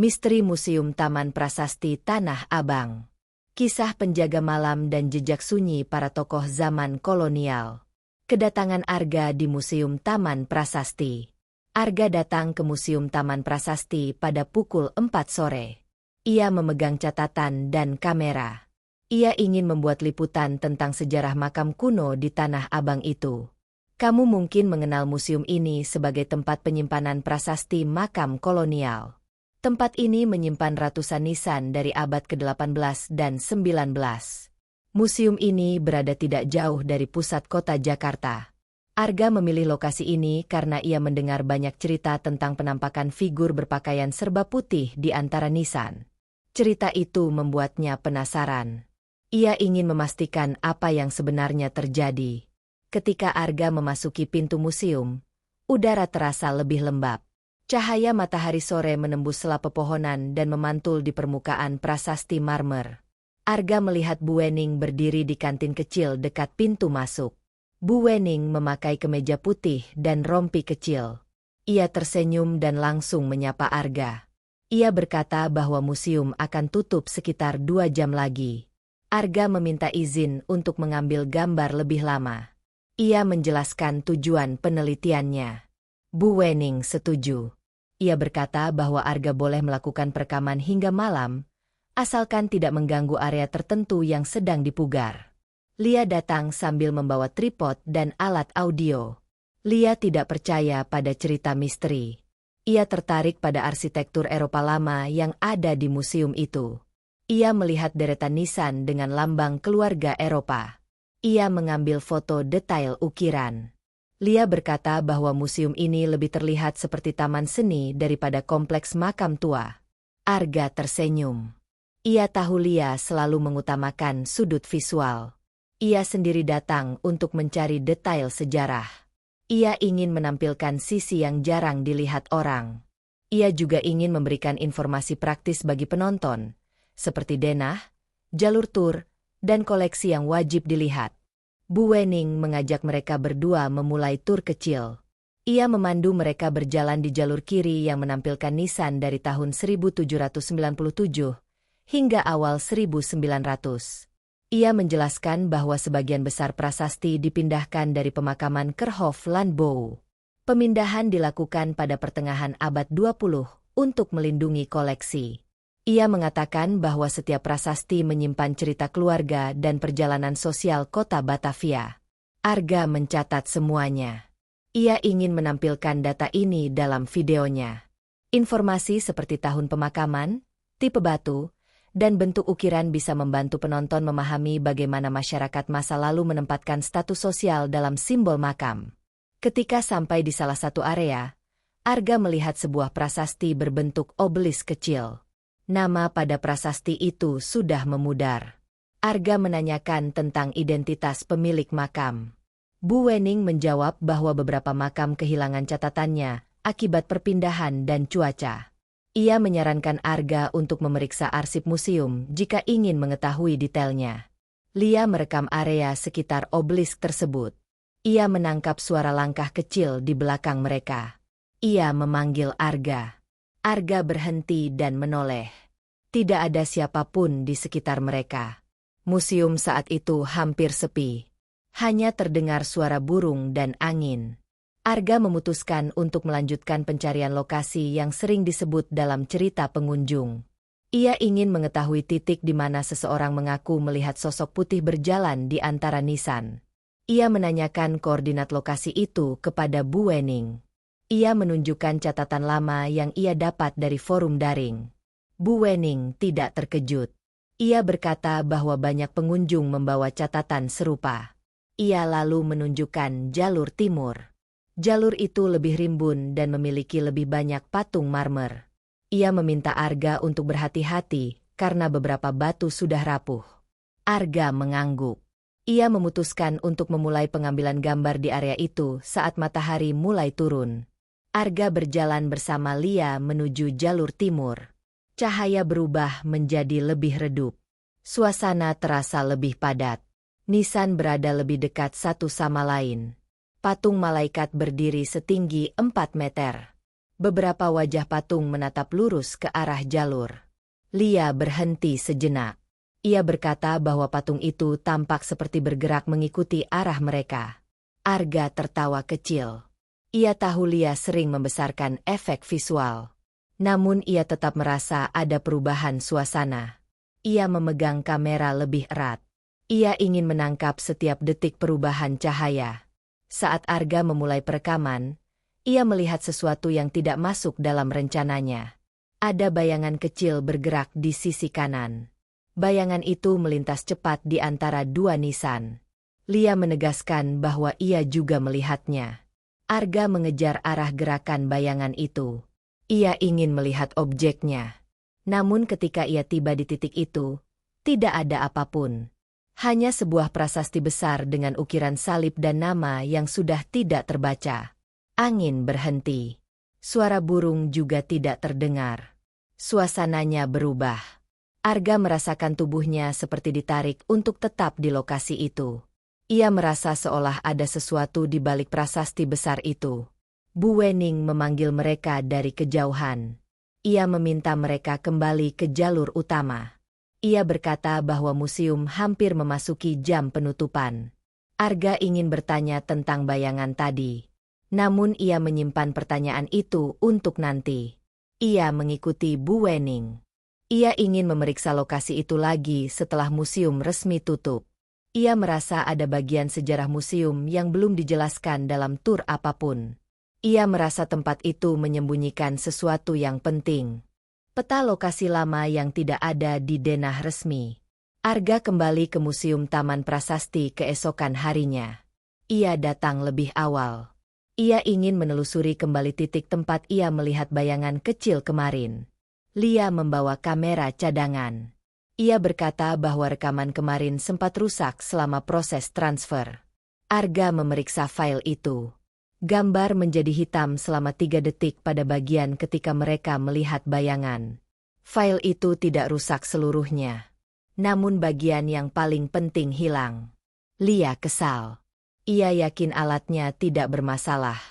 Misteri Museum Taman Prasasti Tanah Abang. Kisah penjaga malam dan jejak sunyi para tokoh zaman kolonial. Kedatangan Arga di Museum Taman Prasasti. Arga datang ke Museum Taman Prasasti pada pukul 4 sore. Ia memegang catatan dan kamera. Ia ingin membuat liputan tentang sejarah makam kuno di Tanah Abang itu. Kamu mungkin mengenal museum ini sebagai tempat penyimpanan prasasti makam kolonial. Tempat ini menyimpan ratusan nisan dari abad ke-18 dan 19. Museum ini berada tidak jauh dari pusat kota Jakarta. Arga memilih lokasi ini karena ia mendengar banyak cerita tentang penampakan figur berpakaian serba putih di antara nisan. Cerita itu membuatnya penasaran. Ia ingin memastikan apa yang sebenarnya terjadi. Ketika Arga memasuki pintu museum, udara terasa lebih lembab. Cahaya matahari sore menembus sela pepohonan dan memantul di permukaan prasasti marmer. Arga melihat Bu Wening berdiri di kantin kecil dekat pintu masuk. Bu Wening memakai kemeja putih dan rompi kecil. Ia tersenyum dan langsung menyapa Arga. Ia berkata bahwa museum akan tutup sekitar 2 jam lagi. Arga meminta izin untuk mengambil gambar lebih lama. Ia menjelaskan tujuan penelitiannya. Bu Wening setuju. Ia berkata bahwa Arga boleh melakukan perekaman hingga malam, asalkan tidak mengganggu area tertentu yang sedang dipugar. Lia datang sambil membawa tripod dan alat audio. Lia tidak percaya pada cerita misteri. Ia tertarik pada arsitektur Eropa lama yang ada di museum itu. Ia melihat deretan nisan dengan lambang keluarga Eropa. Ia mengambil foto detail ukiran. Lia berkata bahwa museum ini lebih terlihat seperti taman seni daripada kompleks makam tua. Arga tersenyum. Ia tahu Lia selalu mengutamakan sudut visual. Ia sendiri datang untuk mencari detail sejarah. Ia ingin menampilkan sisi yang jarang dilihat orang. Ia juga ingin memberikan informasi praktis bagi penonton, seperti denah, jalur tur, dan koleksi yang wajib dilihat. Bu Wening mengajak mereka berdua memulai tur kecil. Ia memandu mereka berjalan di jalur kiri yang menampilkan nisan dari tahun 1797 hingga awal 1900. Ia menjelaskan bahwa sebagian besar prasasti dipindahkan dari pemakaman Kerhof Landbouw. Pemindahan dilakukan pada pertengahan abad 20 untuk melindungi koleksi. Ia mengatakan bahwa setiap prasasti menyimpan cerita keluarga dan perjalanan sosial kota Batavia. Arga mencatat semuanya. Ia ingin menampilkan data ini dalam videonya. Informasi seperti tahun pemakaman, tipe batu, dan bentuk ukiran bisa membantu penonton memahami bagaimana masyarakat masa lalu menempatkan status sosial dalam simbol makam. Ketika sampai di salah satu area, Arga melihat sebuah prasasti berbentuk obelis kecil. Nama pada prasasti itu sudah memudar. Arga menanyakan tentang identitas pemilik makam. Bu Wening menjawab bahwa beberapa makam kehilangan catatannya akibat perpindahan dan cuaca. Ia menyarankan Arga untuk memeriksa arsip museum jika ingin mengetahui detailnya. Lia merekam area sekitar obelisk tersebut. Ia menangkap suara langkah kecil di belakang mereka. Ia memanggil Arga. Arga berhenti dan menoleh. Tidak ada siapapun di sekitar mereka. Museum saat itu hampir sepi. Hanya terdengar suara burung dan angin. Arga memutuskan untuk melanjutkan pencarian lokasi yang sering disebut dalam cerita pengunjung. Ia ingin mengetahui titik di mana seseorang mengaku melihat sosok putih berjalan di antara nisan. Ia menanyakan koordinat lokasi itu kepada Bu Wening. Ia menunjukkan catatan lama yang ia dapat dari forum daring. Bu Wening tidak terkejut. Ia berkata bahwa banyak pengunjung membawa catatan serupa. Ia lalu menunjukkan jalur timur. Jalur itu lebih rimbun dan memiliki lebih banyak patung marmer. Ia meminta Arga untuk berhati-hati karena beberapa batu sudah rapuh. Arga mengangguk. Ia memutuskan untuk memulai pengambilan gambar di area itu saat matahari mulai turun. Arga berjalan bersama Lia menuju jalur timur. Cahaya berubah menjadi lebih redup. Suasana terasa lebih padat. Nisan berada lebih dekat satu sama lain. Patung malaikat berdiri setinggi 4 meter. Beberapa wajah patung menatap lurus ke arah jalur. Lia berhenti sejenak. Ia berkata bahwa patung itu tampak seperti bergerak mengikuti arah mereka. Arga tertawa kecil. Ia tahu Lia sering membesarkan efek visual. Namun ia tetap merasa ada perubahan suasana. Ia memegang kamera lebih erat. Ia ingin menangkap setiap detik perubahan cahaya. Saat Arga memulai perekaman, ia melihat sesuatu yang tidak masuk dalam rencananya. Ada bayangan kecil bergerak di sisi kanan. Bayangan itu melintas cepat di antara dua nisan. Lia menegaskan bahwa ia juga melihatnya. Arga mengejar arah gerakan bayangan itu. Ia ingin melihat objeknya. Namun ketika ia tiba di titik itu, tidak ada apapun. Hanya sebuah prasasti besar dengan ukiran salib dan nama yang sudah tidak terbaca. Angin berhenti. Suara burung juga tidak terdengar. Suasananya berubah. Arga merasakan tubuhnya seperti ditarik untuk tetap di lokasi itu. Ia merasa seolah ada sesuatu di balik prasasti besar itu. Bu Wening memanggil mereka dari kejauhan. Ia meminta mereka kembali ke jalur utama. Ia berkata bahwa museum hampir memasuki jam penutupan. Arga ingin bertanya tentang bayangan tadi. Namun ia menyimpan pertanyaan itu untuk nanti. Ia mengikuti Bu Wening. Ia ingin memeriksa lokasi itu lagi setelah museum resmi tutup. Ia merasa ada bagian sejarah museum yang belum dijelaskan dalam tur apapun. Ia merasa tempat itu menyembunyikan sesuatu yang penting. Peta lokasi lama yang tidak ada di denah resmi. Arga kembali ke Museum Taman Prasasti keesokan harinya. Ia datang lebih awal. Ia ingin menelusuri kembali titik tempat ia melihat bayangan kecil kemarin. Lia membawa kamera cadangan. Ia berkata bahwa rekaman kemarin sempat rusak selama proses transfer. Arga memeriksa file itu. Gambar menjadi hitam selama 3 detik pada bagian ketika mereka melihat bayangan. File itu tidak rusak seluruhnya. Namun bagian yang paling penting hilang. Lia kesal. Ia yakin alatnya tidak bermasalah.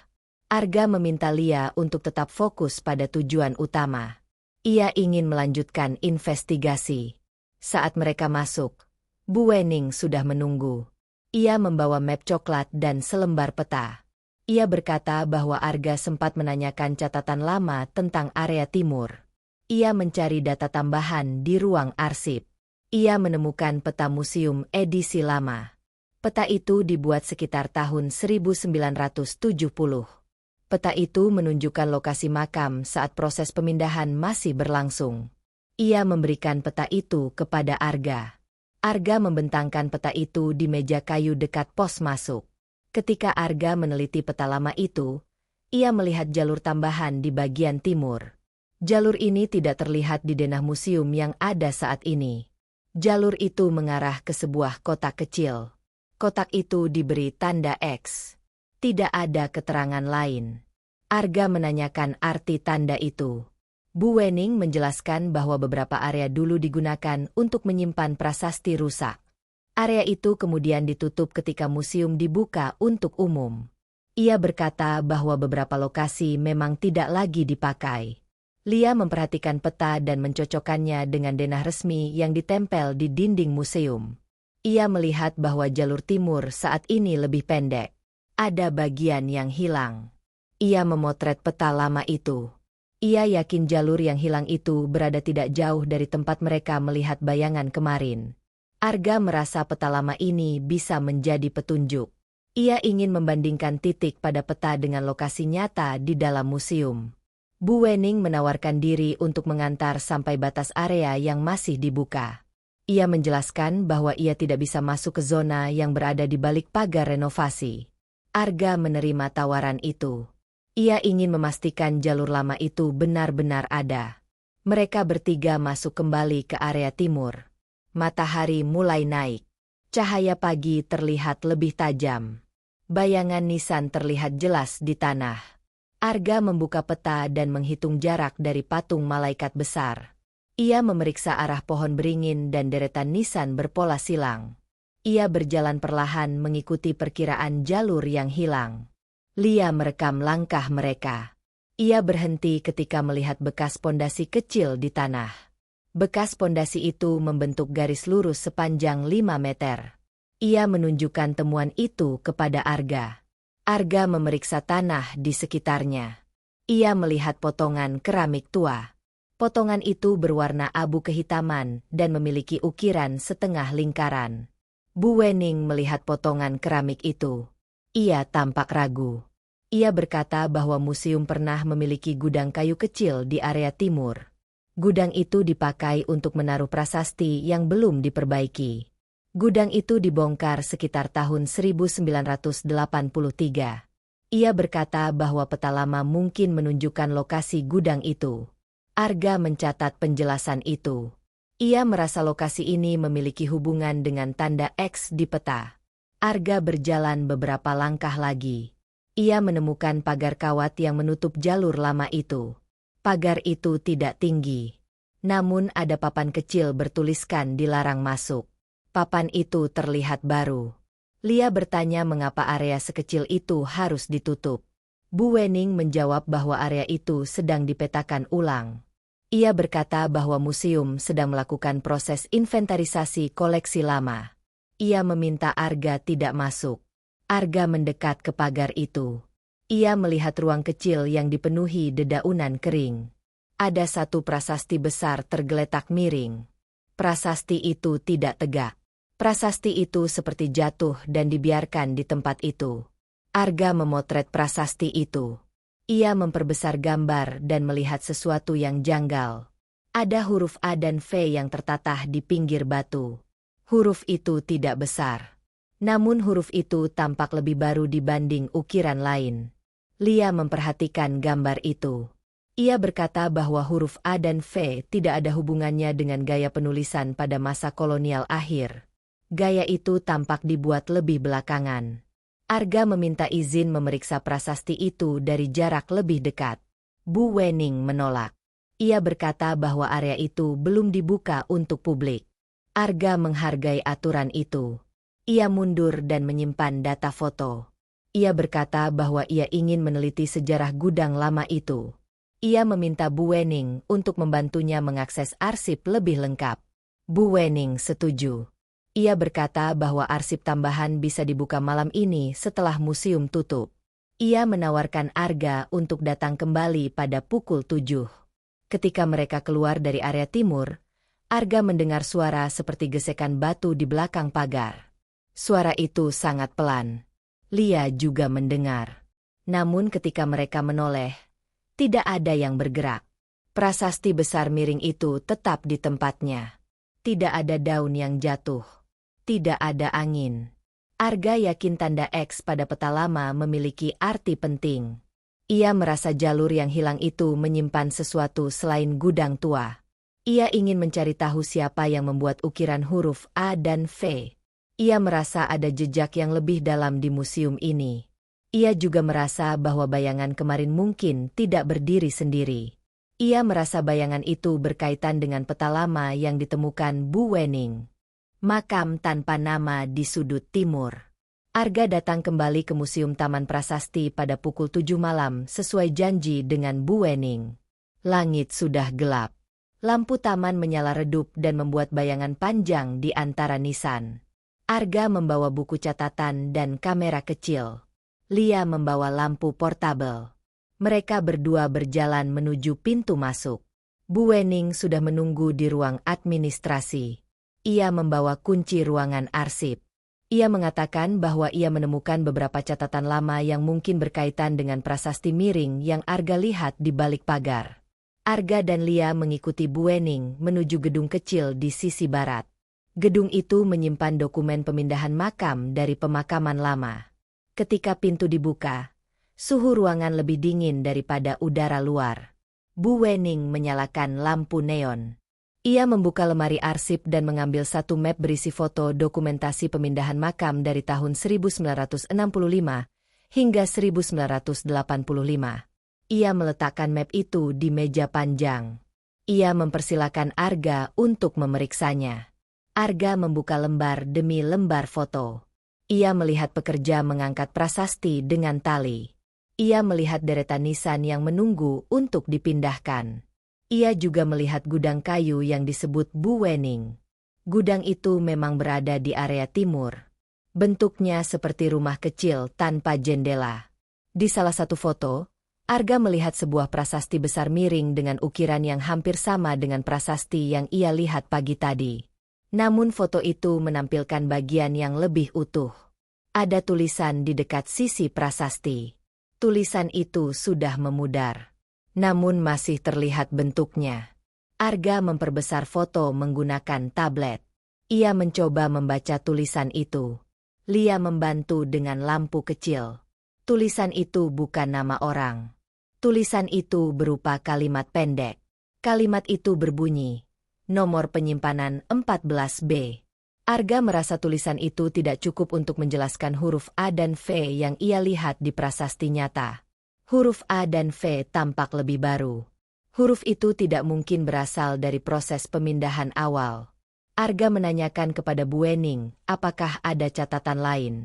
Arga meminta Lia untuk tetap fokus pada tujuan utama. Ia ingin melanjutkan investigasi. Saat mereka masuk, Bu Wening sudah menunggu. Ia membawa map coklat dan selembar peta. Ia berkata bahwa Arga sempat menanyakan catatan lama tentang area timur. Ia mencari data tambahan di ruang arsip. Ia menemukan peta museum edisi lama. Peta itu dibuat sekitar tahun 1970. Peta itu menunjukkan lokasi makam saat proses pemindahan masih berlangsung. Ia memberikan peta itu kepada Arga. Arga membentangkan peta itu di meja kayu dekat pos masuk. Ketika Arga meneliti peta lama itu, ia melihat jalur tambahan di bagian timur. Jalur ini tidak terlihat di denah museum yang ada saat ini. Jalur itu mengarah ke sebuah kotak kecil. Kotak itu diberi tanda X. Tidak ada keterangan lain. Arga menanyakan arti tanda itu. Bu Wening menjelaskan bahwa beberapa area dulu digunakan untuk menyimpan prasasti rusak. Area itu kemudian ditutup ketika museum dibuka untuk umum. Ia berkata bahwa beberapa lokasi memang tidak lagi dipakai. Lia memperhatikan peta dan mencocokkannya dengan denah resmi yang ditempel di dinding museum. Ia melihat bahwa jalur timur saat ini lebih pendek. Ada bagian yang hilang. Ia memotret peta lama itu. Ia yakin jalur yang hilang itu berada tidak jauh dari tempat mereka melihat bayangan kemarin. Arga merasa peta lama ini bisa menjadi petunjuk. Ia ingin membandingkan titik pada peta dengan lokasi nyata di dalam museum. Bu Wening menawarkan diri untuk mengantar sampai batas area yang masih dibuka. Ia menjelaskan bahwa ia tidak bisa masuk ke zona yang berada di balik pagar renovasi. Arga menerima tawaran itu. Ia ingin memastikan jalur lama itu benar-benar ada. Mereka bertiga masuk kembali ke area timur. Matahari mulai naik. Cahaya pagi terlihat lebih tajam. Bayangan nisan terlihat jelas di tanah. Arga membuka peta dan menghitung jarak dari patung malaikat besar. Ia memeriksa arah pohon beringin dan deretan nisan berpola silang. Ia berjalan perlahan mengikuti perkiraan jalur yang hilang. Lia merekam langkah mereka. Ia berhenti ketika melihat bekas pondasi kecil di tanah. Bekas pondasi itu membentuk garis lurus sepanjang 5 meter. Ia menunjukkan temuan itu kepada Arga. Arga memeriksa tanah di sekitarnya. Ia melihat potongan keramik tua. Potongan itu berwarna abu kehitaman dan memiliki ukiran setengah lingkaran. Bu Wening melihat potongan keramik itu. Ia tampak ragu. Ia berkata bahwa museum pernah memiliki gudang kayu kecil di area timur. Gudang itu dipakai untuk menaruh prasasti yang belum diperbaiki. Gudang itu dibongkar sekitar tahun 1983. Ia berkata bahwa peta lama mungkin menunjukkan lokasi gudang itu. Arga mencatat penjelasan itu. Ia merasa lokasi ini memiliki hubungan dengan tanda X di peta. Arga berjalan beberapa langkah lagi. Ia menemukan pagar kawat yang menutup jalur lama itu. Pagar itu tidak tinggi. Namun ada papan kecil bertuliskan dilarang masuk. Papan itu terlihat baru. Lia bertanya mengapa area sekecil itu harus ditutup. Bu Wening menjawab bahwa area itu sedang dipetakan ulang. Ia berkata bahwa museum sedang melakukan proses inventarisasi koleksi lama. Ia meminta Arga tidak masuk. Arga mendekat ke pagar itu. Ia melihat ruang kecil yang dipenuhi dedaunan kering. Ada satu prasasti besar tergeletak miring. Prasasti itu tidak tegak. Prasasti itu seperti jatuh dan dibiarkan di tempat itu. Arga memotret prasasti itu. Ia memperbesar gambar dan melihat sesuatu yang janggal. Ada huruf A dan V yang tertatah di pinggir batu. Huruf itu tidak besar. Namun huruf itu tampak lebih baru dibanding ukiran lain. Lia memperhatikan gambar itu. Ia berkata bahwa huruf A dan V tidak ada hubungannya dengan gaya penulisan pada masa kolonial akhir. Gaya itu tampak dibuat lebih belakangan. Arga meminta izin memeriksa prasasti itu dari jarak lebih dekat. Bu Wening menolak. Ia berkata bahwa area itu belum dibuka untuk publik. Arga menghargai aturan itu. Ia mundur dan menyimpan data foto. Ia berkata bahwa ia ingin meneliti sejarah gudang lama itu. Ia meminta Bu Wening untuk membantunya mengakses arsip lebih lengkap. Bu Wening setuju. Ia berkata bahwa arsip tambahan bisa dibuka malam ini setelah museum tutup. Ia menawarkan Arga untuk datang kembali pada pukul 7. Ketika mereka keluar dari area timur, Arga mendengar suara seperti gesekan batu di belakang pagar. Suara itu sangat pelan. Lia juga mendengar. Namun ketika mereka menoleh, tidak ada yang bergerak. Prasasti besar miring itu tetap di tempatnya. Tidak ada daun yang jatuh. Tidak ada angin. Arga yakin tanda X pada peta lama memiliki arti penting. Ia merasa jalur yang hilang itu menyimpan sesuatu selain gudang tua. Ia ingin mencari tahu siapa yang membuat ukiran huruf A dan V. Ia merasa ada jejak yang lebih dalam di museum ini. Ia juga merasa bahwa bayangan kemarin mungkin tidak berdiri sendiri. Ia merasa bayangan itu berkaitan dengan peta lama yang ditemukan Bu Wening. Makam tanpa nama di sudut timur. Arga datang kembali ke Museum Taman Prasasti pada pukul 7 malam sesuai janji dengan Bu Wening. Langit sudah gelap. Lampu taman menyala redup dan membuat bayangan panjang di antara nisan. Arga membawa buku catatan dan kamera kecil. Lia membawa lampu portabel. Mereka berdua berjalan menuju pintu masuk. Bu Wening sudah menunggu di ruang administrasi. Ia membawa kunci ruangan arsip. Ia mengatakan bahwa ia menemukan beberapa catatan lama yang mungkin berkaitan dengan prasasti miring yang Arga lihat di balik pagar. Arga dan Lia mengikuti Bu Wening menuju gedung kecil di sisi barat. Gedung itu menyimpan dokumen pemindahan makam dari pemakaman lama. Ketika pintu dibuka, suhu ruangan lebih dingin daripada udara luar. Bu Wening menyalakan lampu neon. Ia membuka lemari arsip dan mengambil satu map berisi foto dokumentasi pemindahan makam dari tahun 1965 hingga 1985. Ia meletakkan map itu di meja panjang. Ia mempersilakan Arga untuk memeriksanya. Arga membuka lembar demi lembar foto. Ia melihat pekerja mengangkat prasasti dengan tali. Ia melihat deretan nisan yang menunggu untuk dipindahkan. Ia juga melihat gudang kayu yang disebut Bu Wening. Gudang itu memang berada di area timur. Bentuknya seperti rumah kecil tanpa jendela. Di salah satu foto, Arga melihat sebuah prasasti besar miring dengan ukiran yang hampir sama dengan prasasti yang ia lihat pagi tadi. Namun foto itu menampilkan bagian yang lebih utuh. Ada tulisan di dekat sisi prasasti. Tulisan itu sudah memudar, namun masih terlihat bentuknya. Arga memperbesar foto menggunakan tablet. Ia mencoba membaca tulisan itu. Lia membantu dengan lampu kecil. Tulisan itu bukan nama orang. Tulisan itu berupa kalimat pendek. Kalimat itu berbunyi, nomor penyimpanan 14B. Arga merasa tulisan itu tidak cukup untuk menjelaskan huruf A dan V yang ia lihat di prasasti nyata. Huruf A dan V tampak lebih baru. Huruf itu tidak mungkin berasal dari proses pemindahan awal. Arga menanyakan kepada Bu Wening, apakah ada catatan lain.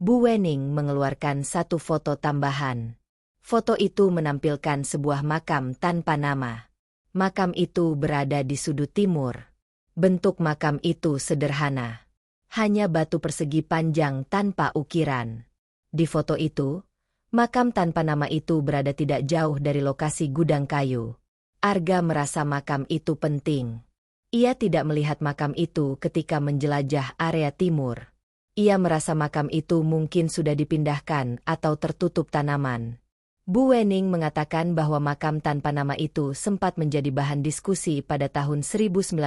Bu Wening mengeluarkan satu foto tambahan. Foto itu menampilkan sebuah makam tanpa nama. Makam itu berada di sudut timur. Bentuk makam itu sederhana. Hanya batu persegi panjang tanpa ukiran. Di foto itu, makam tanpa nama itu berada tidak jauh dari lokasi gudang kayu. Arga merasa makam itu penting. Ia tidak melihat makam itu ketika menjelajah area timur. Ia merasa makam itu mungkin sudah dipindahkan atau tertutup tanaman. Bu Wening mengatakan bahwa makam tanpa nama itu sempat menjadi bahan diskusi pada tahun 1990.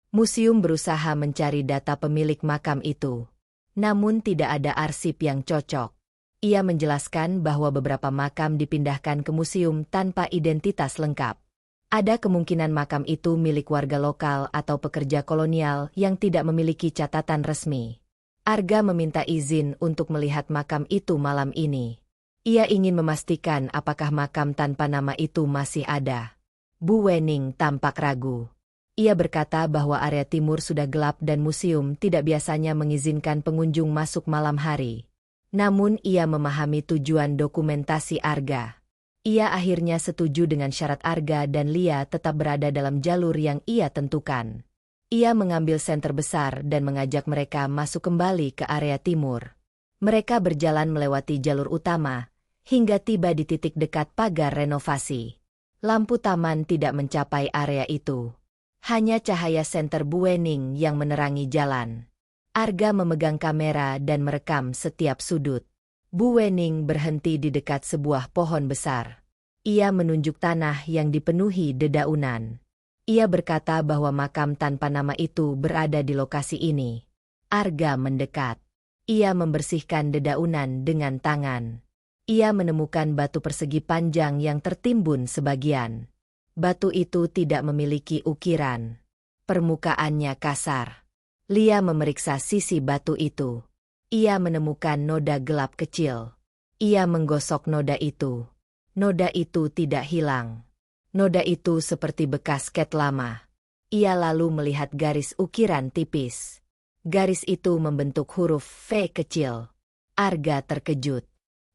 Museum berusaha mencari data pemilik makam itu. Namun tidak ada arsip yang cocok. Ia menjelaskan bahwa beberapa makam dipindahkan ke museum tanpa identitas lengkap. Ada kemungkinan makam itu milik warga lokal atau pekerja kolonial yang tidak memiliki catatan resmi. Arga meminta izin untuk melihat makam itu malam ini. Ia ingin memastikan apakah makam tanpa nama itu masih ada. Bu Wening tampak ragu. Ia berkata bahwa area timur sudah gelap dan museum tidak biasanya mengizinkan pengunjung masuk malam hari. Namun ia memahami tujuan dokumentasi Arga. Ia akhirnya setuju dengan syarat Arga dan Lia tetap berada dalam jalur yang ia tentukan. Ia mengambil senter besar dan mengajak mereka masuk kembali ke area timur. Mereka berjalan melewati jalur utama, hingga tiba di titik dekat pagar renovasi. Lampu taman tidak mencapai area itu. Hanya cahaya senter Bu Wening yang menerangi jalan. Arga memegang kamera dan merekam setiap sudut. Bu Wening berhenti di dekat sebuah pohon besar. Ia menunjuk tanah yang dipenuhi dedaunan. Ia berkata bahwa makam tanpa nama itu berada di lokasi ini. Arga mendekat. Ia membersihkan dedaunan dengan tangan. Ia menemukan batu persegi panjang yang tertimbun sebagian. Batu itu tidak memiliki ukiran. Permukaannya kasar. Lia memeriksa sisi batu itu. Ia menemukan noda gelap kecil. Ia menggosok noda itu. Noda itu tidak hilang. Noda itu seperti bekas cat lama. Ia lalu melihat garis ukiran tipis. Garis itu membentuk huruf V kecil. Arga terkejut.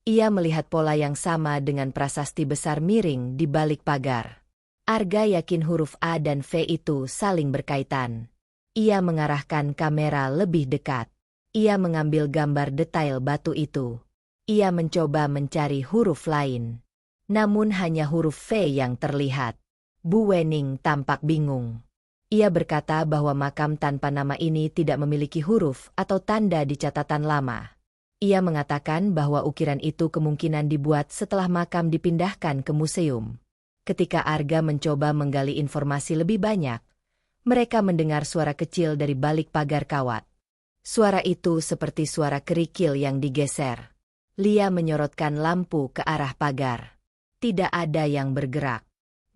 Ia melihat pola yang sama dengan prasasti besar miring di balik pagar. Arga yakin huruf A dan V itu saling berkaitan. Ia mengarahkan kamera lebih dekat. Ia mengambil gambar detail batu itu. Ia mencoba mencari huruf lain. Namun hanya huruf V yang terlihat. Bu Wening tampak bingung. Ia berkata bahwa makam tanpa nama ini tidak memiliki huruf atau tanda di catatan lama. Ia mengatakan bahwa ukiran itu kemungkinan dibuat setelah makam dipindahkan ke museum. Ketika Arga mencoba menggali informasi lebih banyak, mereka mendengar suara kecil dari balik pagar kawat. Suara itu seperti suara kerikil yang digeser. Lia menyorotkan lampu ke arah pagar. Tidak ada yang bergerak.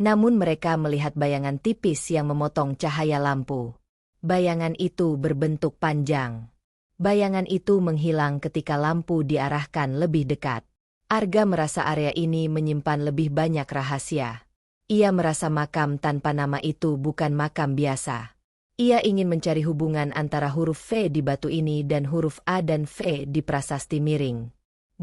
Namun mereka melihat bayangan tipis yang memotong cahaya lampu. Bayangan itu berbentuk panjang. Bayangan itu menghilang ketika lampu diarahkan lebih dekat. Arga merasa area ini menyimpan lebih banyak rahasia. Ia merasa makam tanpa nama itu bukan makam biasa. Ia ingin mencari hubungan antara huruf V di batu ini dan huruf A dan V di prasasti miring.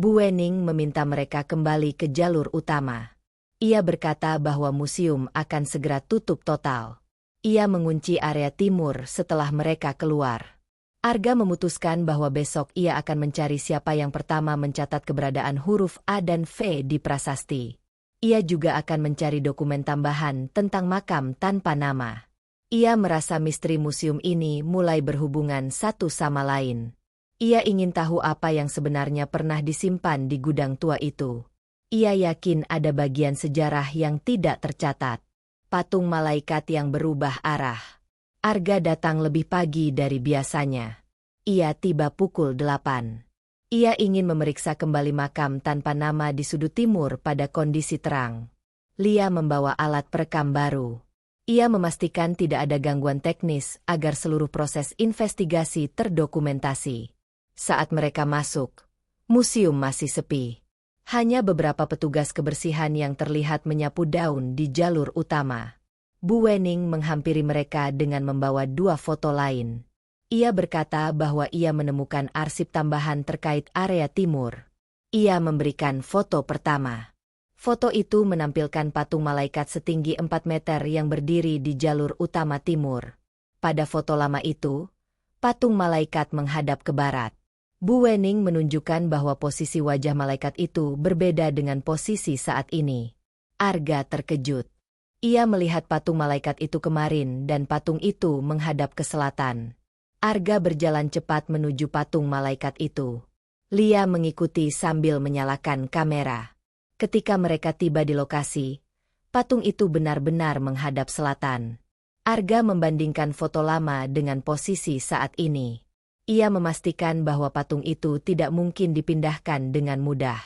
Bu Wening meminta mereka kembali ke jalur utama. Ia berkata bahwa museum akan segera tutup total. Ia mengunci area timur setelah mereka keluar. Arga memutuskan bahwa besok ia akan mencari siapa yang pertama mencatat keberadaan huruf A dan V di prasasti. Ia juga akan mencari dokumen tambahan tentang makam tanpa nama. Ia merasa misteri museum ini mulai berhubungan satu sama lain. Ia ingin tahu apa yang sebenarnya pernah disimpan di gudang tua itu. Ia yakin ada bagian sejarah yang tidak tercatat. Patung malaikat yang berubah arah. Arga datang lebih pagi dari biasanya. Ia tiba pukul 8. Ia ingin memeriksa kembali makam tanpa nama di sudut timur pada kondisi terang. Lia membawa alat perekam baru. Ia memastikan tidak ada gangguan teknis agar seluruh proses investigasi terdokumentasi. Saat mereka masuk, museum masih sepi. Hanya beberapa petugas kebersihan yang terlihat menyapu daun di jalur utama. Bu Wening menghampiri mereka dengan membawa 2 foto lain. Ia berkata bahwa ia menemukan arsip tambahan terkait area timur. Ia memberikan foto pertama. Foto itu menampilkan patung malaikat setinggi 4 meter yang berdiri di jalur utama timur. Pada foto lama itu, patung malaikat menghadap ke barat. Bu Wening menunjukkan bahwa posisi wajah malaikat itu berbeda dengan posisi saat ini. Arga terkejut. Ia melihat patung malaikat itu kemarin dan patung itu menghadap ke selatan. Arga berjalan cepat menuju patung malaikat itu. Lia mengikuti sambil menyalakan kamera. Ketika mereka tiba di lokasi, patung itu benar-benar menghadap selatan. Arga membandingkan foto lama dengan posisi saat ini. Ia memastikan bahwa patung itu tidak mungkin dipindahkan dengan mudah.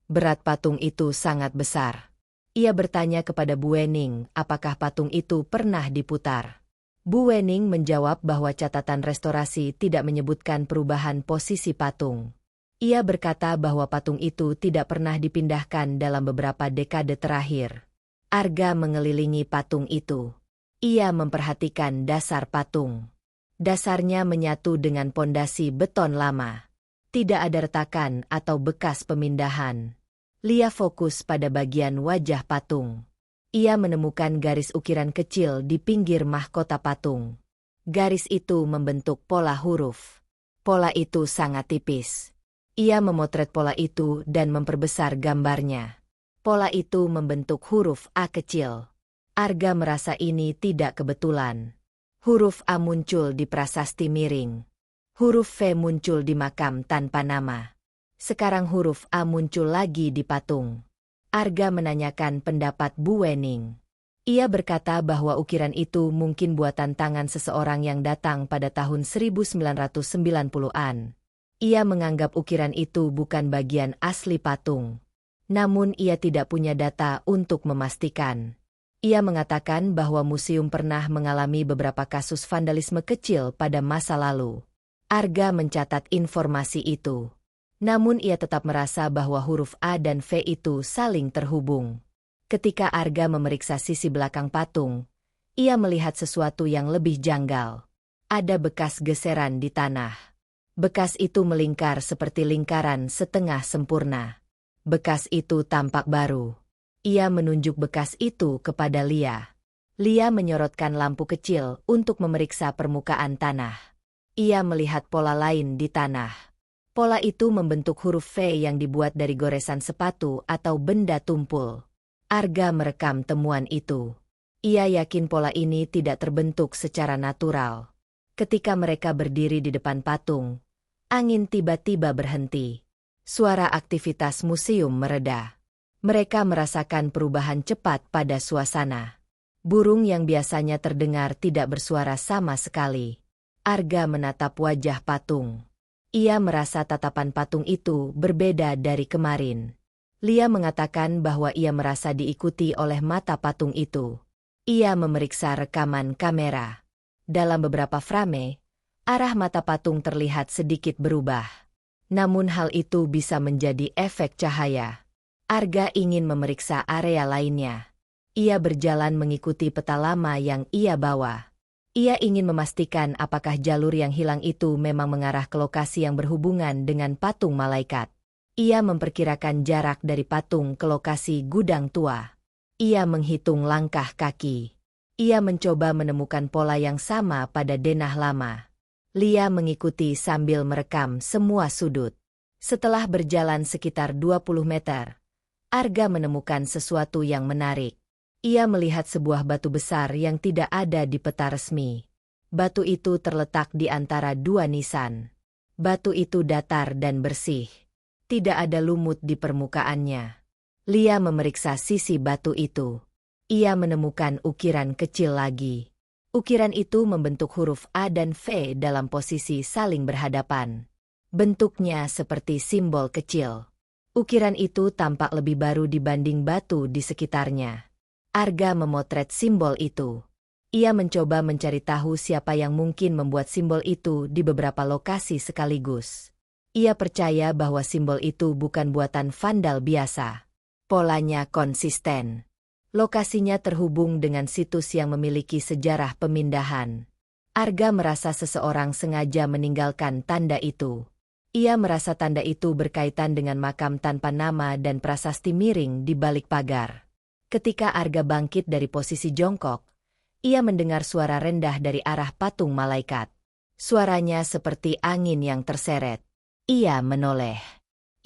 Berat patung itu sangat besar. Ia bertanya kepada Bu Wening apakah patung itu pernah diputar. Bu Wening menjawab bahwa catatan restorasi tidak menyebutkan perubahan posisi patung. Ia berkata bahwa patung itu tidak pernah dipindahkan dalam beberapa dekade terakhir. Arga mengelilingi patung itu. Ia memperhatikan dasar patung. Dasarnya menyatu dengan pondasi beton lama. Tidak ada retakan atau bekas pemindahan. Lia fokus pada bagian wajah patung. Ia menemukan garis ukiran kecil di pinggir mahkota patung. Garis itu membentuk pola huruf. Pola itu sangat tipis. Ia memotret pola itu dan memperbesar gambarnya. Pola itu membentuk huruf A kecil. Arga merasa ini tidak kebetulan. Huruf A muncul di prasasti miring. Huruf V muncul di makam tanpa nama. Sekarang huruf A muncul lagi di patung. Arga menanyakan pendapat Bu Wening. Ia berkata bahwa ukiran itu mungkin buatan tangan seseorang yang datang pada tahun 1990-an. Ia menganggap ukiran itu bukan bagian asli patung. Namun ia tidak punya data untuk memastikan. Ia mengatakan bahwa museum pernah mengalami beberapa kasus vandalisme kecil pada masa lalu. Arga mencatat informasi itu. Namun ia tetap merasa bahwa huruf A dan V itu saling terhubung. Ketika Arga memeriksa sisi belakang patung, ia melihat sesuatu yang lebih janggal. Ada bekas geseran di tanah. Bekas itu melingkar seperti lingkaran setengah sempurna. Bekas itu tampak baru. Ia menunjuk bekas itu kepada Lia. Lia menyorotkan lampu kecil untuk memeriksa permukaan tanah. Ia melihat pola lain di tanah. Pola itu membentuk huruf V yang dibuat dari goresan sepatu atau benda tumpul. Arga merekam temuan itu. Ia yakin pola ini tidak terbentuk secara natural. Ketika mereka berdiri di depan patung, angin tiba-tiba berhenti. Suara aktivitas museum mereda. Mereka merasakan perubahan cepat pada suasana. Burung yang biasanya terdengar tidak bersuara sama sekali. Arga menatap wajah patung. Ia merasa tatapan patung itu berbeda dari kemarin. Lia mengatakan bahwa ia merasa diikuti oleh mata patung itu. Ia memeriksa rekaman kamera. Dalam beberapa frame, arah mata patung terlihat sedikit berubah. Namun hal itu bisa menjadi efek cahaya. Arga ingin memeriksa area lainnya. Ia berjalan mengikuti peta lama yang ia bawa. Ia ingin memastikan apakah jalur yang hilang itu memang mengarah ke lokasi yang berhubungan dengan patung malaikat. Ia memperkirakan jarak dari patung ke lokasi gudang tua. Ia menghitung langkah kaki. Ia mencoba menemukan pola yang sama pada denah lama. Lia mengikuti sambil merekam semua sudut. Setelah berjalan sekitar 20 meter, Arga menemukan sesuatu yang menarik. Ia melihat sebuah batu besar yang tidak ada di peta resmi. Batu itu terletak di antara dua nisan. Batu itu datar dan bersih. Tidak ada lumut di permukaannya. Lia memeriksa sisi batu itu. Ia menemukan ukiran kecil lagi. Ukiran itu membentuk huruf A dan V dalam posisi saling berhadapan. Bentuknya seperti simbol kecil. Ukiran itu tampak lebih baru dibanding batu di sekitarnya. Arga memotret simbol itu. Ia mencoba mencari tahu siapa yang mungkin membuat simbol itu di beberapa lokasi sekaligus. Ia percaya bahwa simbol itu bukan buatan vandal biasa. Polanya konsisten. Lokasinya terhubung dengan situs yang memiliki sejarah pemindahan. Arga merasa seseorang sengaja meninggalkan tanda itu. Ia merasa tanda itu berkaitan dengan makam tanpa nama dan prasasti miring di balik pagar. Ketika Arga bangkit dari posisi jongkok, ia mendengar suara rendah dari arah patung malaikat. Suaranya seperti angin yang terseret. Ia menoleh.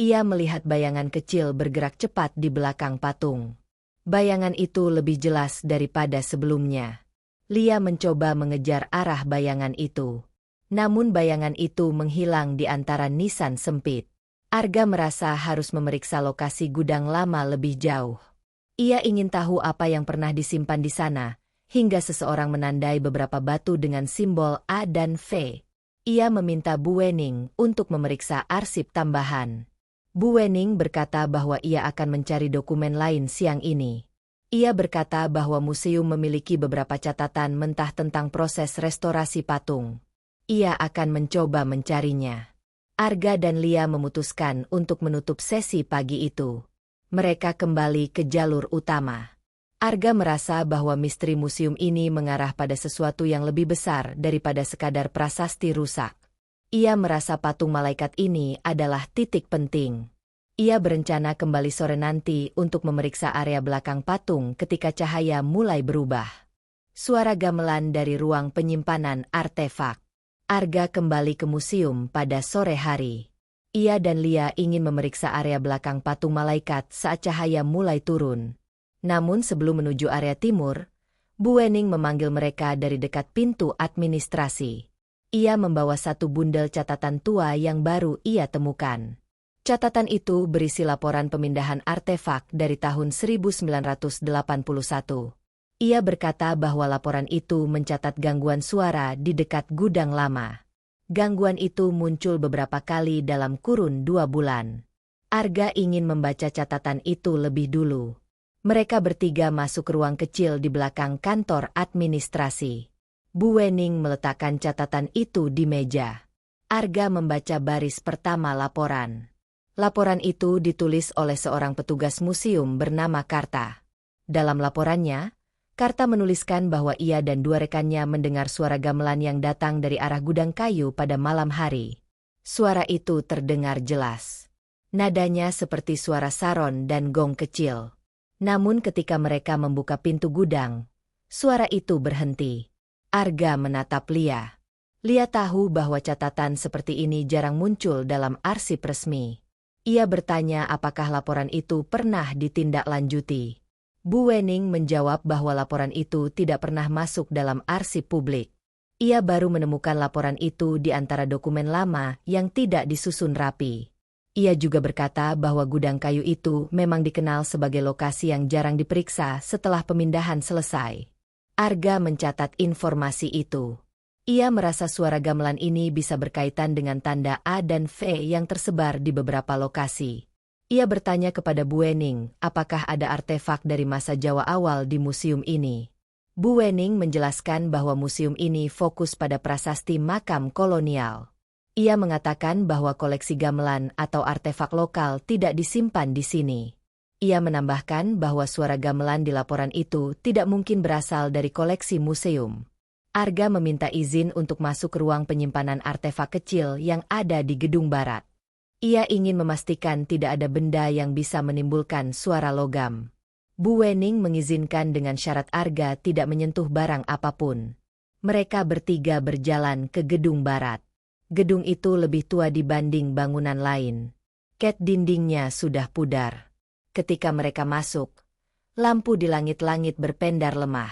Ia melihat bayangan kecil bergerak cepat di belakang patung. Bayangan itu lebih jelas daripada sebelumnya. Lia mencoba mengejar arah bayangan itu. Namun bayangan itu menghilang di antara nisan sempit. Arga merasa harus memeriksa lokasi gudang lama lebih jauh. Ia ingin tahu apa yang pernah disimpan di sana, hingga seseorang menandai beberapa batu dengan simbol A dan V. Ia meminta Bu Wening untuk memeriksa arsip tambahan. Bu Wening berkata bahwa ia akan mencari dokumen lain siang ini. Ia berkata bahwa museum memiliki beberapa catatan mentah tentang proses restorasi patung. Ia akan mencoba mencarinya. Arga dan Lia memutuskan untuk menutup sesi pagi itu. Mereka kembali ke jalur utama. Arga merasa bahwa misteri museum ini mengarah pada sesuatu yang lebih besar daripada sekadar prasasti rusak. Ia merasa patung malaikat ini adalah titik penting. Ia berencana kembali sore nanti untuk memeriksa area belakang patung ketika cahaya mulai berubah. Suara gamelan dari ruang penyimpanan artefak. Arga kembali ke museum pada sore hari. Ia dan Lia ingin memeriksa area belakang patung malaikat saat cahaya mulai turun. Namun sebelum menuju area timur, Bu Wening memanggil mereka dari dekat pintu administrasi. Ia membawa satu bundel catatan tua yang baru ia temukan. Catatan itu berisi laporan pemindahan artefak dari tahun 1981. Ia berkata bahwa laporan itu mencatat gangguan suara di dekat gudang lama. Gangguan itu muncul beberapa kali dalam kurun 2 bulan. Arga ingin membaca catatan itu lebih dulu. Mereka bertiga masuk ke ruang kecil di belakang kantor administrasi. Bu Wening meletakkan catatan itu di meja. Arga membaca baris pertama laporan. Laporan itu ditulis oleh seorang petugas museum bernama Karta. Dalam laporannya, Karta menuliskan bahwa ia dan 2 rekannya mendengar suara gamelan yang datang dari arah gudang kayu pada malam hari. Suara itu terdengar jelas. Nadanya seperti suara saron dan gong kecil. Namun ketika mereka membuka pintu gudang, suara itu berhenti. Arga menatap Lia. Lia tahu bahwa catatan seperti ini jarang muncul dalam arsip resmi. Ia bertanya apakah laporan itu pernah ditindaklanjuti. Bu Wening menjawab bahwa laporan itu tidak pernah masuk dalam arsip publik. Ia baru menemukan laporan itu di antara dokumen lama yang tidak disusun rapi. Ia juga berkata bahwa gudang kayu itu memang dikenal sebagai lokasi yang jarang diperiksa setelah pemindahan selesai. Arga mencatat informasi itu. Ia merasa suara gamelan ini bisa berkaitan dengan tanda A dan V yang tersebar di beberapa lokasi. Ia bertanya kepada Bu Wening apakah ada artefak dari masa Jawa awal di museum ini. Bu Wening menjelaskan bahwa museum ini fokus pada prasasti makam kolonial. Ia mengatakan bahwa koleksi gamelan atau artefak lokal tidak disimpan di sini. Ia menambahkan bahwa suara gamelan di laporan itu tidak mungkin berasal dari koleksi museum. Arga meminta izin untuk masuk ke ruang penyimpanan artefak kecil yang ada di gedung barat. Ia ingin memastikan tidak ada benda yang bisa menimbulkan suara logam. Bu Wening mengizinkan dengan syarat Arga tidak menyentuh barang apapun. Mereka bertiga berjalan ke gedung barat. Gedung itu lebih tua dibanding bangunan lain. Cat dindingnya sudah pudar. Ketika mereka masuk, lampu di langit-langit berpendar lemah.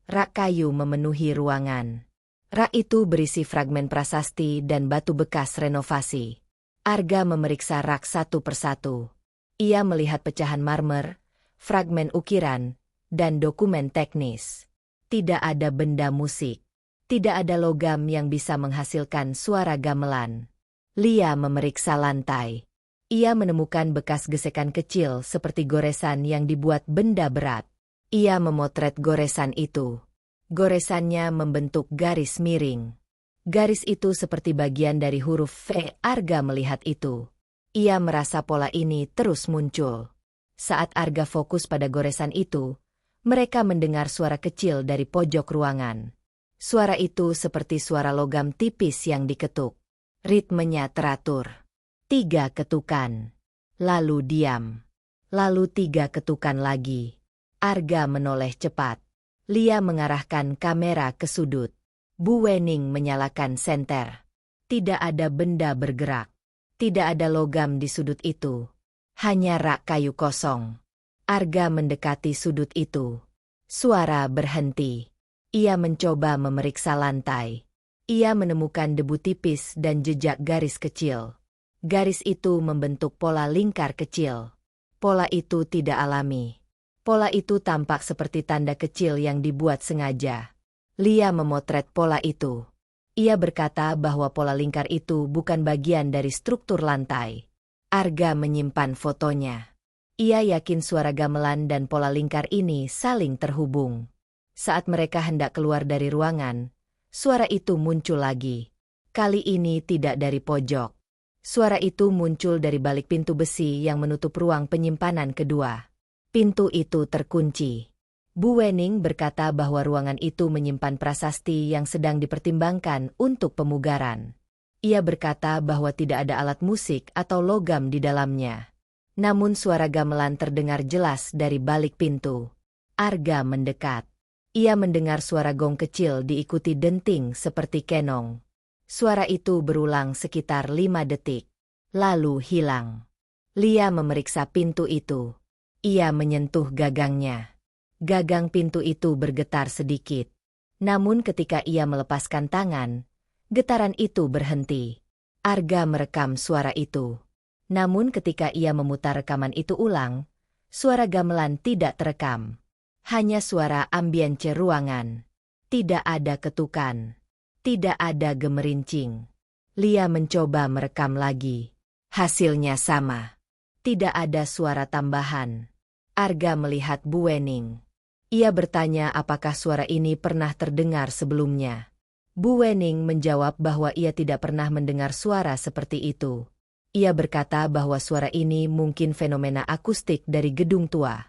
Rak kayu memenuhi ruangan. Rak itu berisi fragmen prasasti dan batu bekas renovasi. Arga memeriksa rak satu persatu. Ia melihat pecahan marmer, fragmen ukiran, dan dokumen teknis. Tidak ada benda musik. Tidak ada logam yang bisa menghasilkan suara gamelan. Lia memeriksa lantai. Ia menemukan bekas gesekan kecil seperti goresan yang dibuat benda berat. Ia memotret goresan itu. Goresannya membentuk garis miring. Garis itu seperti bagian dari huruf V. Arga melihat itu. Ia merasa pola ini terus muncul. Saat Arga fokus pada goresan itu, mereka mendengar suara kecil dari pojok ruangan. Suara itu seperti suara logam tipis yang diketuk. Ritmenya teratur. 3 ketukan. Lalu diam. Lalu 3 ketukan lagi. Arga menoleh cepat. Lia mengarahkan kamera ke sudut. Bu Wening menyalakan senter. Tidak ada benda bergerak. Tidak ada logam di sudut itu. Hanya rak kayu kosong. Arga mendekati sudut itu. Suara berhenti. Ia mencoba memeriksa lantai. Ia menemukan debu tipis dan jejak garis kecil. Garis itu membentuk pola lingkar kecil. Pola itu tidak alami. Pola itu tampak seperti tanda kecil yang dibuat sengaja. Lia memotret pola itu. Ia berkata bahwa pola lingkar itu bukan bagian dari struktur lantai. Arga menyimpan fotonya. Ia yakin suara gamelan dan pola lingkar ini saling terhubung. Saat mereka hendak keluar dari ruangan, suara itu muncul lagi. Kali ini tidak dari pojok. Suara itu muncul dari balik pintu besi yang menutup ruang penyimpanan kedua. Pintu itu terkunci. Bu Wening berkata bahwa ruangan itu menyimpan prasasti yang sedang dipertimbangkan untuk pemugaran. Ia berkata bahwa tidak ada alat musik atau logam di dalamnya. Namun suara gamelan terdengar jelas dari balik pintu. Arga mendekat. Ia mendengar suara gong kecil diikuti denting seperti kenong. Suara itu berulang sekitar 5 detik. Lalu hilang. Lia memeriksa pintu itu. Ia menyentuh gagangnya. Gagang pintu itu bergetar sedikit. Namun ketika ia melepaskan tangan, getaran itu berhenti. Arga merekam suara itu. Namun ketika ia memutar rekaman itu ulang, suara gamelan tidak terekam. Hanya suara ambience ruangan. Tidak ada ketukan. Tidak ada gemerincing. Lia mencoba merekam lagi. Hasilnya sama. Tidak ada suara tambahan. Arga melihat Bu Wening. Ia bertanya apakah suara ini pernah terdengar sebelumnya. Bu Wening menjawab bahwa ia tidak pernah mendengar suara seperti itu. Ia berkata bahwa suara ini mungkin fenomena akustik dari gedung tua.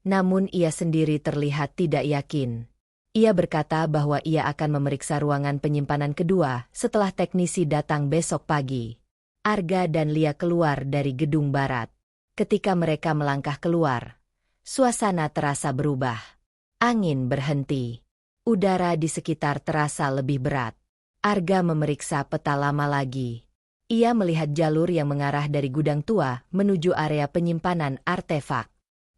Namun ia sendiri terlihat tidak yakin. Ia berkata bahwa ia akan memeriksa ruangan penyimpanan kedua setelah teknisi datang besok pagi. Arga dan Lia keluar dari gedung barat. Ketika mereka melangkah keluar, suasana terasa berubah. Angin berhenti. Udara di sekitar terasa lebih berat. Arga memeriksa peta lama lagi. Ia melihat jalur yang mengarah dari gudang tua menuju area penyimpanan artefak.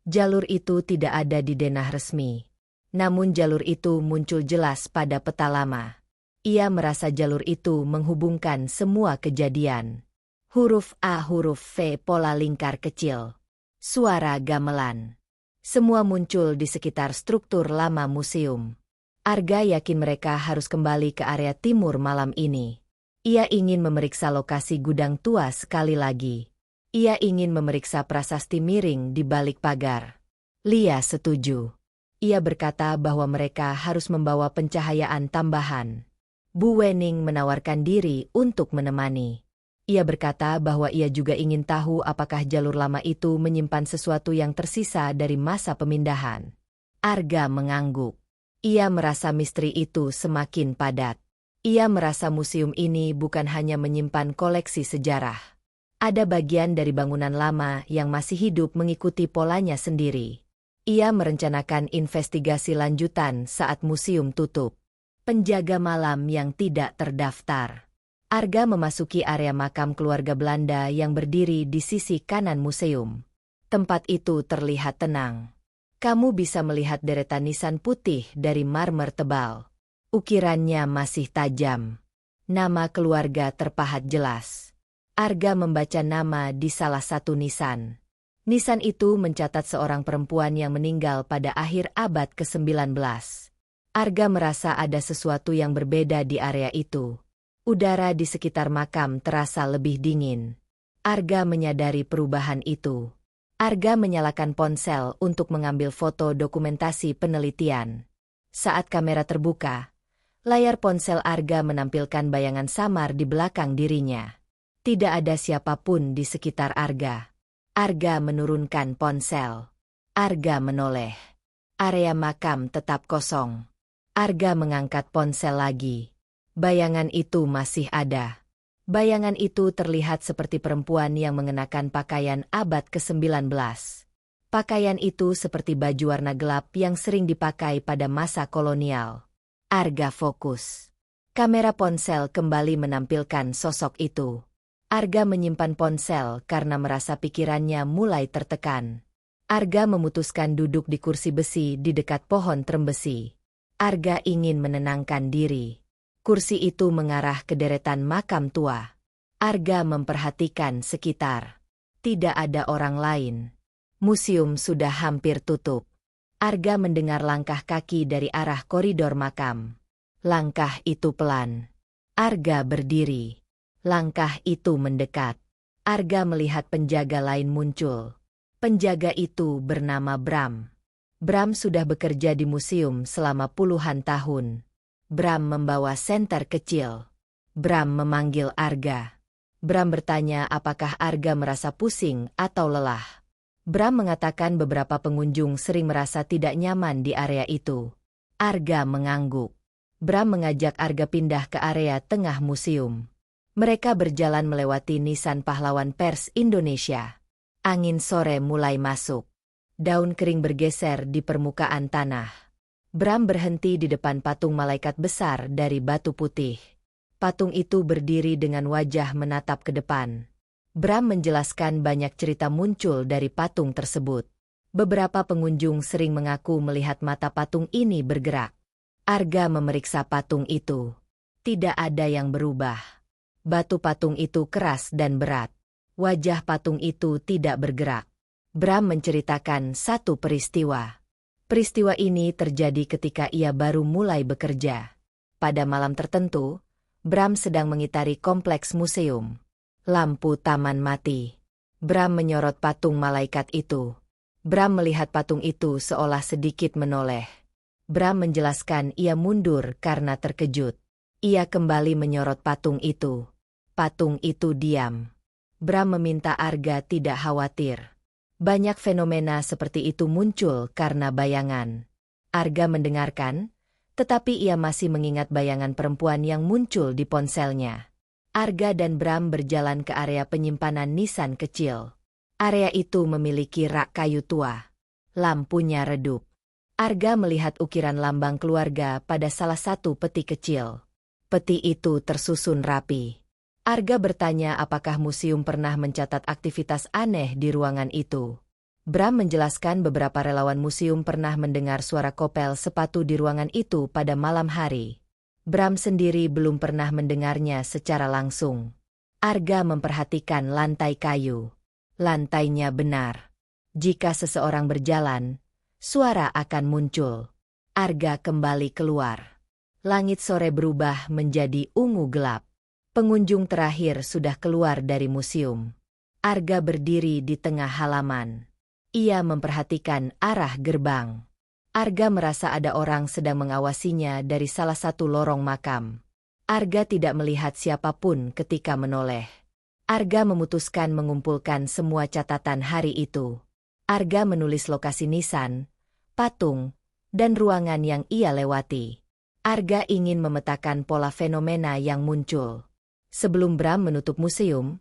Jalur itu tidak ada di denah resmi. Namun jalur itu muncul jelas pada peta lama. Ia merasa jalur itu menghubungkan semua kejadian. Huruf A, huruf V, pola lingkar kecil. Suara gamelan. Semua muncul di sekitar struktur lama museum. Arga yakin mereka harus kembali ke area timur malam ini. Ia ingin memeriksa lokasi gudang tua sekali lagi. Ia ingin memeriksa prasasti miring di balik pagar. Lia setuju. Ia berkata bahwa mereka harus membawa pencahayaan tambahan. Bu Wening menawarkan diri untuk menemani. Ia berkata bahwa ia juga ingin tahu apakah jalur lama itu menyimpan sesuatu yang tersisa dari masa pemindahan. Arga mengangguk. Ia merasa misteri itu semakin padat. Ia merasa museum ini bukan hanya menyimpan koleksi sejarah. Ada bagian dari bangunan lama yang masih hidup mengikuti polanya sendiri. Ia merencanakan investigasi lanjutan saat museum tutup. Penjaga malam yang tidak terdaftar. Arga memasuki area makam keluarga Belanda yang berdiri di sisi kanan museum. Tempat itu terlihat tenang. Kamu bisa melihat deretan nisan putih dari marmer tebal. Ukirannya masih tajam. Nama keluarga terpahat jelas. Arga membaca nama di salah satu nisan. Nisan itu mencatat seorang perempuan yang meninggal pada akhir abad ke-19. Arga merasa ada sesuatu yang berbeda di area itu. Udara di sekitar makam terasa lebih dingin. Arga menyadari perubahan itu. Arga menyalakan ponsel untuk mengambil foto dokumentasi penelitian. Saat kamera terbuka, layar ponsel Arga menampilkan bayangan samar di belakang dirinya. Tidak ada siapapun di sekitar Arga. Arga menurunkan ponsel. Arga menoleh. Area makam tetap kosong. Arga mengangkat ponsel lagi. Bayangan itu masih ada. Bayangan itu terlihat seperti perempuan yang mengenakan pakaian abad ke-19. Pakaian itu seperti baju warna gelap yang sering dipakai pada masa kolonial. Arga fokus. Kamera ponsel kembali menampilkan sosok itu. Arga menyimpan ponsel karena merasa pikirannya mulai tertekan. Arga memutuskan duduk di kursi besi di dekat pohon trembesi. Arga ingin menenangkan diri. Kursi itu mengarah ke deretan makam tua. Arga memperhatikan sekitar. Tidak ada orang lain. Museum sudah hampir tutup. Arga mendengar langkah kaki dari arah koridor makam. Langkah itu pelan. Arga berdiri. Langkah itu mendekat. Arga melihat penjaga lain muncul. Penjaga itu bernama Bram. Bram sudah bekerja di museum selama puluhan tahun. Bram membawa senter kecil. Bram memanggil Arga. Bram bertanya apakah Arga merasa pusing atau lelah. Bram mengatakan beberapa pengunjung sering merasa tidak nyaman di area itu. Arga mengangguk. Bram mengajak Arga pindah ke area tengah museum. Mereka berjalan melewati nisan pahlawan pers Indonesia. Angin sore mulai masuk. Daun kering bergeser di permukaan tanah. Bram berhenti di depan patung malaikat besar dari batu putih. Patung itu berdiri dengan wajah menatap ke depan. Bram menjelaskan banyak cerita muncul dari patung tersebut. Beberapa pengunjung sering mengaku melihat mata patung ini bergerak. Arga memeriksa patung itu. Tidak ada yang berubah. Batu patung itu keras dan berat. Wajah patung itu tidak bergerak. Bram menceritakan satu peristiwa. Peristiwa ini terjadi ketika ia baru mulai bekerja. Pada malam tertentu, Bram sedang mengitari kompleks museum. Lampu taman mati. Bram menyorot patung malaikat itu. Bram melihat patung itu seolah sedikit menoleh. Bram menjelaskan ia mundur karena terkejut. Ia kembali menyorot patung itu. Patung itu diam. Bram meminta Arga tidak khawatir. Banyak fenomena seperti itu muncul karena bayangan. Arga mendengarkan, tetapi ia masih mengingat bayangan perempuan yang muncul di ponselnya. Arga dan Bram berjalan ke area penyimpanan nisan kecil. Area itu memiliki rak kayu tua. Lampunya redup. Arga melihat ukiran lambang keluarga pada salah satu peti kecil. Peti itu tersusun rapi. Arga bertanya apakah museum pernah mencatat aktivitas aneh di ruangan itu. Bram menjelaskan beberapa relawan museum pernah mendengar suara kopel sepatu di ruangan itu pada malam hari. Bram sendiri belum pernah mendengarnya secara langsung. Arga memperhatikan lantai kayu. Lantainya benar. Jika seseorang berjalan, suara akan muncul. Arga kembali keluar. Langit sore berubah menjadi ungu gelap. Pengunjung terakhir sudah keluar dari museum. Arga berdiri di tengah halaman. Ia memperhatikan arah gerbang. Arga merasa ada orang sedang mengawasinya dari salah satu lorong makam. Arga tidak melihat siapapun ketika menoleh. Arga memutuskan mengumpulkan semua catatan hari itu. Arga menulis lokasi nisan, patung, dan ruangan yang ia lewati. Arga ingin memetakan pola fenomena yang muncul. Sebelum Bram menutup museum,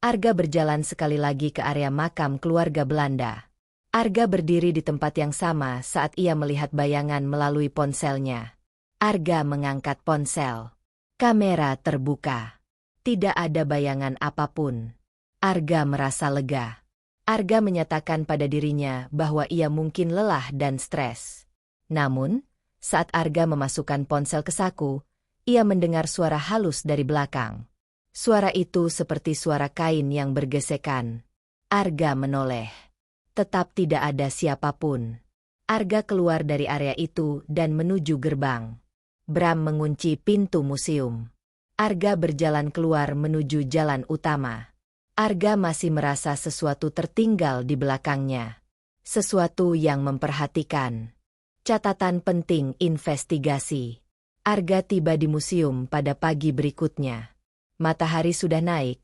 Arga berjalan sekali lagi ke area makam keluarga Belanda. Arga berdiri di tempat yang sama saat ia melihat bayangan melalui ponselnya. Arga mengangkat ponsel. Kamera terbuka. Tidak ada bayangan apapun. Arga merasa lega. Arga menyatakan pada dirinya bahwa ia mungkin lelah dan stres. Namun, saat Arga memasukkan ponsel ke saku, ia mendengar suara halus dari belakang. Suara itu seperti suara kain yang bergesekan. Arga menoleh. Tetap tidak ada siapapun. Arga keluar dari area itu dan menuju gerbang. Bram mengunci pintu museum. Arga berjalan keluar menuju jalan utama. Arga masih merasa sesuatu tertinggal di belakangnya. Sesuatu yang memperhatikan. Catatan penting investigasi. Arga tiba di museum pada pagi berikutnya. Matahari sudah naik,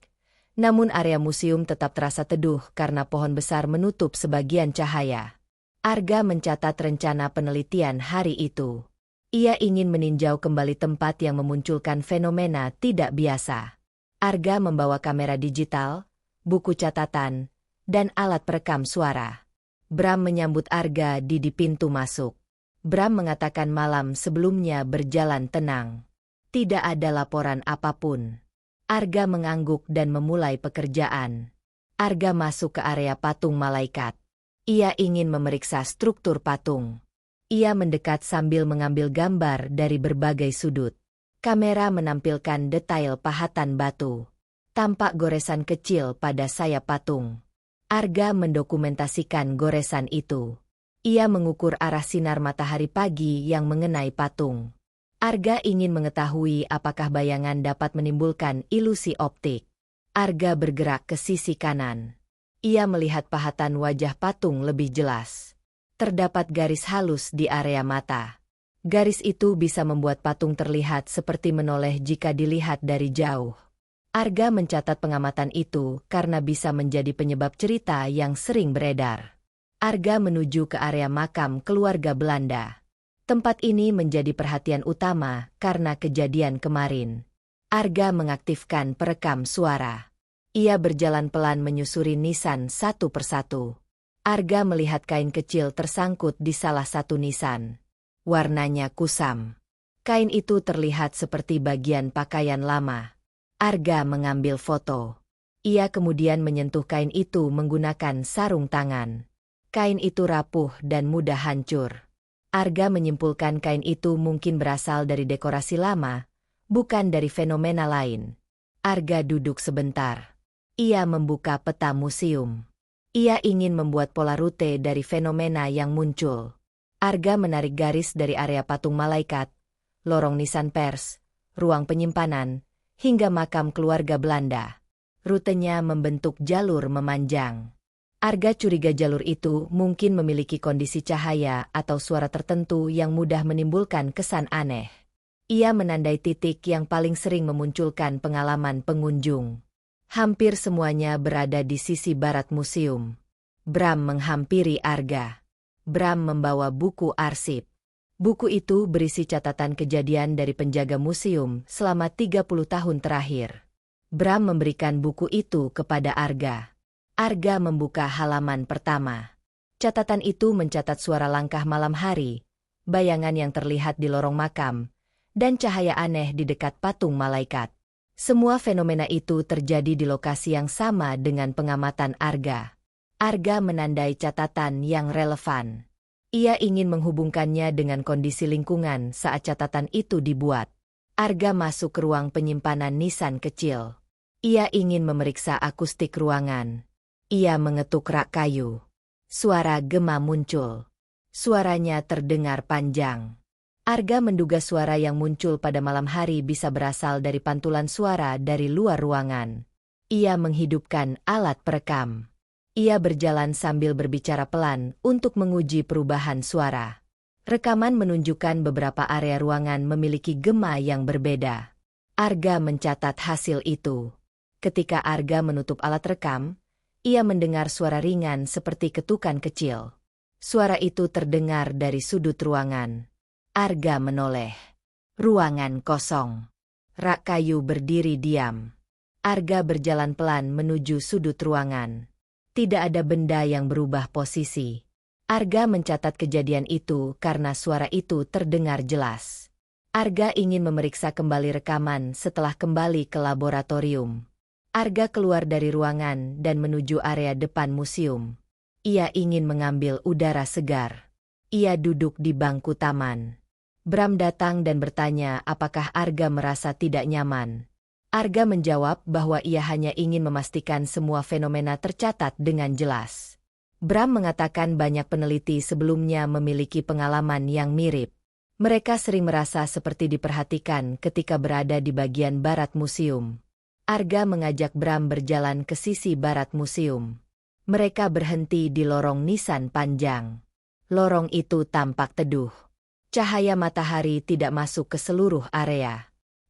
namun area museum tetap terasa teduh karena pohon besar menutup sebagian cahaya. Arga mencatat rencana penelitian hari itu. Ia ingin meninjau kembali tempat yang memunculkan fenomena tidak biasa. Arga membawa kamera digital, buku catatan, dan alat perekam suara. Bram menyambut Arga di pintu masuk. Bram mengatakan malam sebelumnya berjalan tenang. Tidak ada laporan apapun. Arga mengangguk dan memulai pekerjaan. Arga masuk ke area patung malaikat. Ia ingin memeriksa struktur patung. Ia mendekat sambil mengambil gambar dari berbagai sudut. Kamera menampilkan detail pahatan batu. Tampak goresan kecil pada sayap patung. Arga mendokumentasikan goresan itu. Ia mengukur arah sinar matahari pagi yang mengenai patung. Arga ingin mengetahui apakah bayangan dapat menimbulkan ilusi optik. Arga bergerak ke sisi kanan. Ia melihat pahatan wajah patung lebih jelas. Terdapat garis halus di area mata. Garis itu bisa membuat patung terlihat seperti menoleh jika dilihat dari jauh. Arga mencatat pengamatan itu karena bisa menjadi penyebab cerita yang sering beredar. Arga menuju ke area makam keluarga Belanda. Tempat ini menjadi perhatian utama karena kejadian kemarin. Arga mengaktifkan perekam suara. Ia berjalan pelan menyusuri nisan satu persatu. Arga melihat kain kecil tersangkut di salah satu nisan. Warnanya kusam. Kain itu terlihat seperti bagian pakaian lama. Arga mengambil foto. Ia kemudian menyentuh kain itu menggunakan sarung tangan. Kain itu rapuh dan mudah hancur. Arga menyimpulkan kain itu mungkin berasal dari dekorasi lama, bukan dari fenomena lain. Arga duduk sebentar. Ia membuka peta museum. Ia ingin membuat pola rute dari fenomena yang muncul. Arga menarik garis dari area patung malaikat, lorong nisan pers, ruang penyimpanan, hingga makam keluarga Belanda. Rutenya membentuk jalur memanjang. Arga curiga jalur itu mungkin memiliki kondisi cahaya atau suara tertentu yang mudah menimbulkan kesan aneh. Ia menandai titik yang paling sering memunculkan pengalaman pengunjung. Hampir semuanya berada di sisi barat museum. Bram menghampiri Arga. Bram membawa buku arsip. Buku itu berisi catatan kejadian dari penjaga museum selama 30 tahun terakhir. Bram memberikan buku itu kepada Arga. Arga membuka halaman pertama. Catatan itu mencatat suara langkah malam hari, bayangan yang terlihat di lorong makam, dan cahaya aneh di dekat patung malaikat. Semua fenomena itu terjadi di lokasi yang sama dengan pengamatan Arga. Arga menandai catatan yang relevan. Ia ingin menghubungkannya dengan kondisi lingkungan saat catatan itu dibuat. Arga masuk ke ruang penyimpanan nisan kecil. Ia ingin memeriksa akustik ruangan. Ia mengetuk rak kayu. Suara gema muncul. Suaranya terdengar panjang. Arga menduga suara yang muncul pada malam hari bisa berasal dari pantulan suara dari luar ruangan. Ia menghidupkan alat perekam. Ia berjalan sambil berbicara pelan untuk menguji perubahan suara. Rekaman menunjukkan beberapa area ruangan memiliki gema yang berbeda. Arga mencatat hasil itu. Ketika Arga menutup alat rekam, ia mendengar suara ringan seperti ketukan kecil. Suara itu terdengar dari sudut ruangan. Arga menoleh. Ruangan kosong. Rak kayu berdiri diam. Arga berjalan pelan menuju sudut ruangan. Tidak ada benda yang berubah posisi. Arga mencatat kejadian itu karena suara itu terdengar jelas. Arga ingin memeriksa kembali rekaman setelah kembali ke laboratorium. Arga keluar dari ruangan dan menuju area depan museum. Ia ingin mengambil udara segar. Ia duduk di bangku taman. Bram datang dan bertanya apakah Arga merasa tidak nyaman. Arga menjawab bahwa ia hanya ingin memastikan semua fenomena tercatat dengan jelas. Bram mengatakan banyak peneliti sebelumnya memiliki pengalaman yang mirip. Mereka sering merasa seperti diperhatikan ketika berada di bagian barat museum. Arga mengajak Bram berjalan ke sisi barat museum. Mereka berhenti di lorong nisan panjang. Lorong itu tampak teduh. Cahaya matahari tidak masuk ke seluruh area.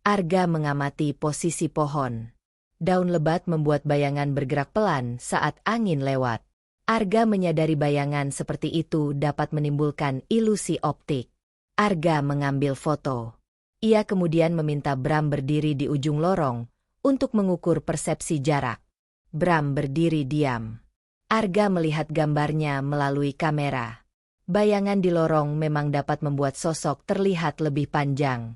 Arga mengamati posisi pohon. Daun lebat membuat bayangan bergerak pelan saat angin lewat. Arga menyadari bayangan seperti itu dapat menimbulkan ilusi optik. Arga mengambil foto. Ia kemudian meminta Bram berdiri di ujung lorong untuk mengukur persepsi jarak. Bram berdiri diam. Arga melihat gambarnya melalui kamera. Bayangan di lorong memang dapat membuat sosok terlihat lebih panjang.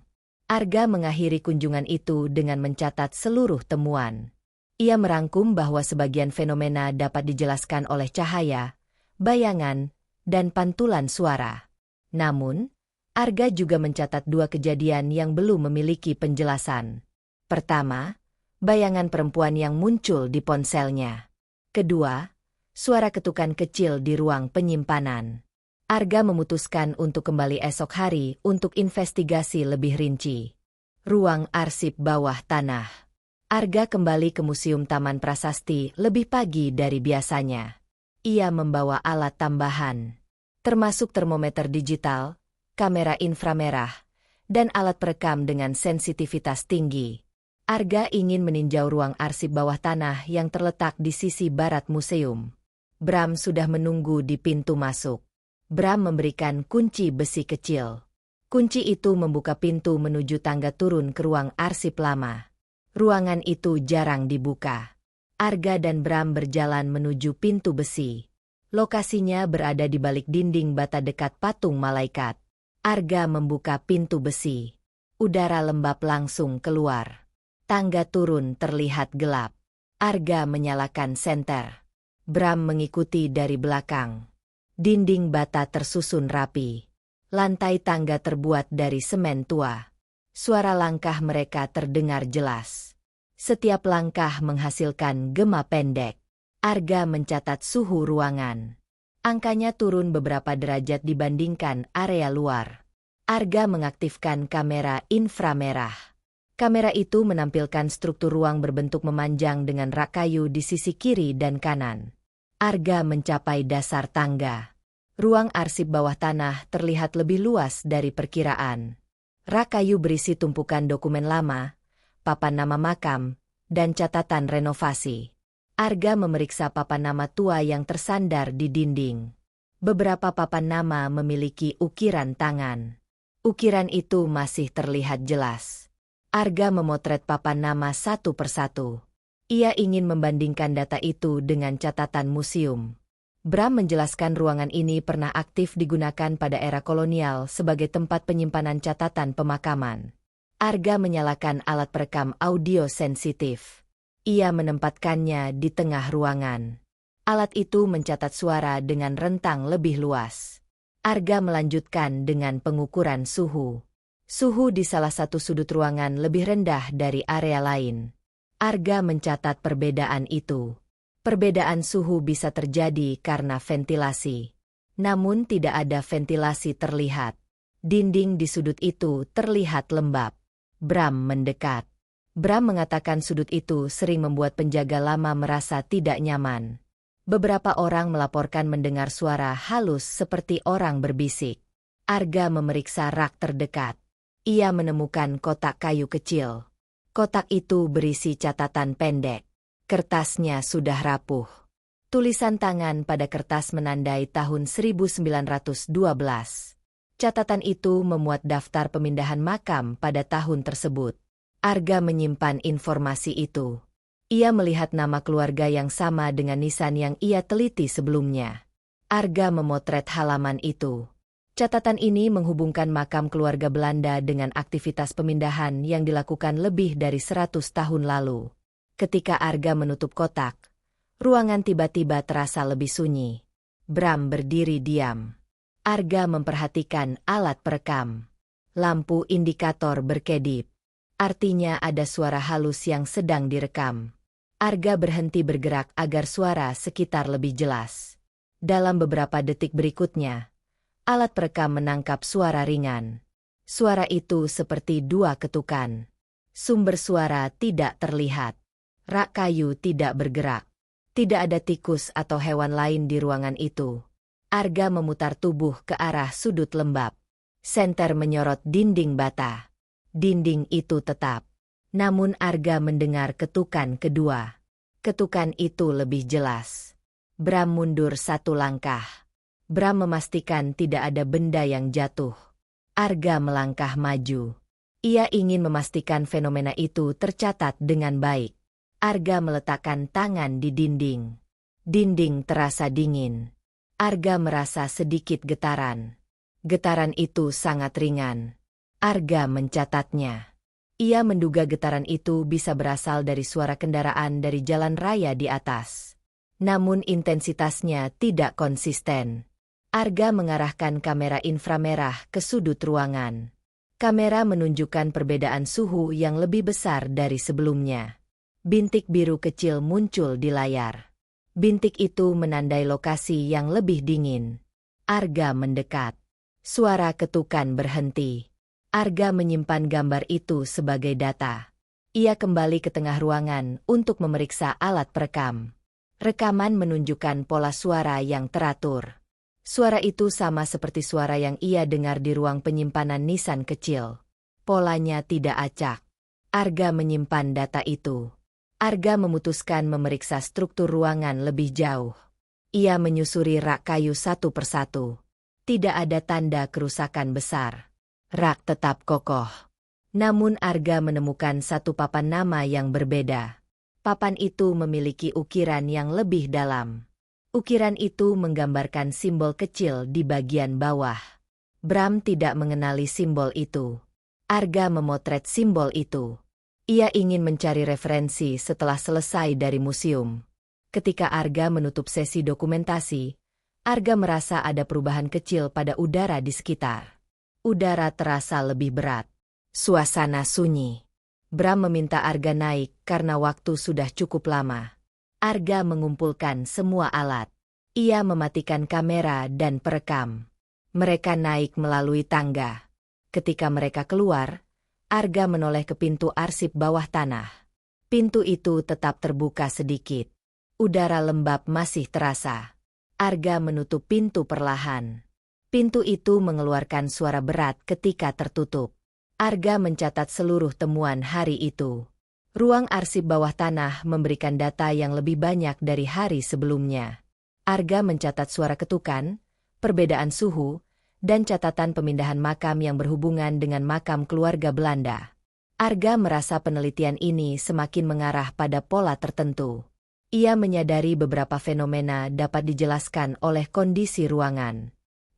Arga mengakhiri kunjungan itu dengan mencatat seluruh temuan. Ia merangkum bahwa sebagian fenomena dapat dijelaskan oleh cahaya, bayangan, dan pantulan suara. Namun, Arga juga mencatat dua kejadian yang belum memiliki penjelasan. Pertama, bayangan perempuan yang muncul di ponselnya. Kedua, suara ketukan kecil di ruang penyimpanan. Arga memutuskan untuk kembali esok hari untuk investigasi lebih rinci. Ruang arsip bawah tanah. Arga kembali ke Museum Taman Prasasti lebih pagi dari biasanya. Ia membawa alat tambahan, termasuk termometer digital, kamera inframerah, dan alat perekam dengan sensitivitas tinggi. Arga ingin meninjau ruang arsip bawah tanah yang terletak di sisi barat museum. Bram sudah menunggu di pintu masuk. Bram memberikan kunci besi kecil. Kunci itu membuka pintu menuju tangga turun ke ruang arsip lama. Ruangan itu jarang dibuka. Arga dan Bram berjalan menuju pintu besi. Lokasinya berada di balik dinding bata dekat patung malaikat. Arga membuka pintu besi. Udara lembab langsung keluar. Tangga turun terlihat gelap. Arga menyalakan senter. Bram mengikuti dari belakang. Dinding bata tersusun rapi. Lantai tangga terbuat dari semen tua. Suara langkah mereka terdengar jelas. Setiap langkah menghasilkan gema pendek. Arga mencatat suhu ruangan. Angkanya turun beberapa derajat dibandingkan area luar. Arga mengaktifkan kamera inframerah. Kamera itu menampilkan struktur ruang berbentuk memanjang dengan rak kayu di sisi kiri dan kanan. Arga mencapai dasar tangga. Ruang arsip bawah tanah terlihat lebih luas dari perkiraan. Rak kayu berisi tumpukan dokumen lama, papan nama makam, dan catatan renovasi. Arga memeriksa papan nama tua yang tersandar di dinding. Beberapa papan nama memiliki ukiran tangan. Ukiran itu masih terlihat jelas. Arga memotret papan nama satu persatu. Ia ingin membandingkan data itu dengan catatan museum. Bram menjelaskan ruangan ini pernah aktif digunakan pada era kolonial sebagai tempat penyimpanan catatan pemakaman. Arga menyalakan alat perekam audio sensitif. Ia menempatkannya di tengah ruangan. Alat itu mencatat suara dengan rentang lebih luas. Arga melanjutkan dengan pengukuran suhu. Suhu di salah satu sudut ruangan lebih rendah dari area lain. Arga mencatat perbedaan itu. Perbedaan suhu bisa terjadi karena ventilasi. Namun tidak ada ventilasi terlihat. Dinding di sudut itu terlihat lembab. Bram mendekat. Bram mengatakan sudut itu sering membuat penjaga lama merasa tidak nyaman. Beberapa orang melaporkan mendengar suara halus seperti orang berbisik. Arga memeriksa rak terdekat. Ia menemukan kotak kayu kecil. Kotak itu berisi catatan pendek. Kertasnya sudah rapuh. Tulisan tangan pada kertas menandai tahun 1912. Catatan itu memuat daftar pemindahan makam pada tahun tersebut. Arga menyimpan informasi itu. Ia melihat nama keluarga yang sama dengan nisan yang ia teliti sebelumnya. Arga memotret halaman itu. Catatan ini menghubungkan makam keluarga Belanda dengan aktivitas pemindahan yang dilakukan lebih dari 100 tahun lalu. Ketika Arga menutup kotak, ruangan tiba-tiba terasa lebih sunyi. Bram berdiri diam. Arga memperhatikan alat perekam. Lampu indikator berkedip. Artinya ada suara halus yang sedang direkam. Arga berhenti bergerak agar suara sekitar lebih jelas. Dalam beberapa detik berikutnya, alat perekam menangkap suara ringan. Suara itu seperti dua ketukan. Sumber suara tidak terlihat. Rak kayu tidak bergerak. Tidak ada tikus atau hewan lain di ruangan itu. Arga memutar tubuh ke arah sudut lembab. Senter menyorot dinding bata. Dinding itu tetap. Namun Arga mendengar ketukan kedua. Ketukan itu lebih jelas. Bram mundur satu langkah. Bram memastikan tidak ada benda yang jatuh. Arga melangkah maju. Ia ingin memastikan fenomena itu tercatat dengan baik. Arga meletakkan tangan di dinding. Dinding terasa dingin. Arga merasa sedikit getaran. Getaran itu sangat ringan. Arga mencatatnya. Ia menduga getaran itu bisa berasal dari suara kendaraan dari jalan raya di atas. Namun intensitasnya tidak konsisten. Arga mengarahkan kamera inframerah ke sudut ruangan. Kamera menunjukkan perbedaan suhu yang lebih besar dari sebelumnya. Bintik biru kecil muncul di layar. Bintik itu menandai lokasi yang lebih dingin. Arga mendekat. Suara ketukan berhenti. Arga menyimpan gambar itu sebagai data. Ia kembali ke tengah ruangan untuk memeriksa alat perekam. Rekaman menunjukkan pola suara yang teratur. Suara itu sama seperti suara yang ia dengar di ruang penyimpanan nisan kecil. Polanya tidak acak. Arga menyimpan data itu. Arga memutuskan memeriksa struktur ruangan lebih jauh. Ia menyusuri rak kayu satu persatu. Tidak ada tanda kerusakan besar. Rak tetap kokoh. Namun Arga menemukan satu papan nama yang berbeda. Papan itu memiliki ukiran yang lebih dalam. Ukiran itu menggambarkan simbol kecil di bagian bawah. Bram tidak mengenali simbol itu. Arga memotret simbol itu. Ia ingin mencari referensi setelah selesai dari museum. Ketika Arga menutup sesi dokumentasi, Arga merasa ada perubahan kecil pada udara di sekitar. Udara terasa lebih berat. Suasana sunyi. Bram meminta Arga naik karena waktu sudah cukup lama. Arga mengumpulkan semua alat. Ia mematikan kamera dan perekam. Mereka naik melalui tangga. Ketika mereka keluar, Arga menoleh ke pintu arsip bawah tanah. Pintu itu tetap terbuka sedikit. Udara lembab masih terasa. Arga menutup pintu perlahan. Pintu itu mengeluarkan suara berat ketika tertutup. Arga mencatat seluruh temuan hari itu. Ruang arsip bawah tanah memberikan data yang lebih banyak dari hari sebelumnya. Arga mencatat suara ketukan, perbedaan suhu, dan catatan pemindahan makam yang berhubungan dengan makam keluarga Belanda. Arga merasa penelitian ini semakin mengarah pada pola tertentu. Ia menyadari beberapa fenomena dapat dijelaskan oleh kondisi ruangan.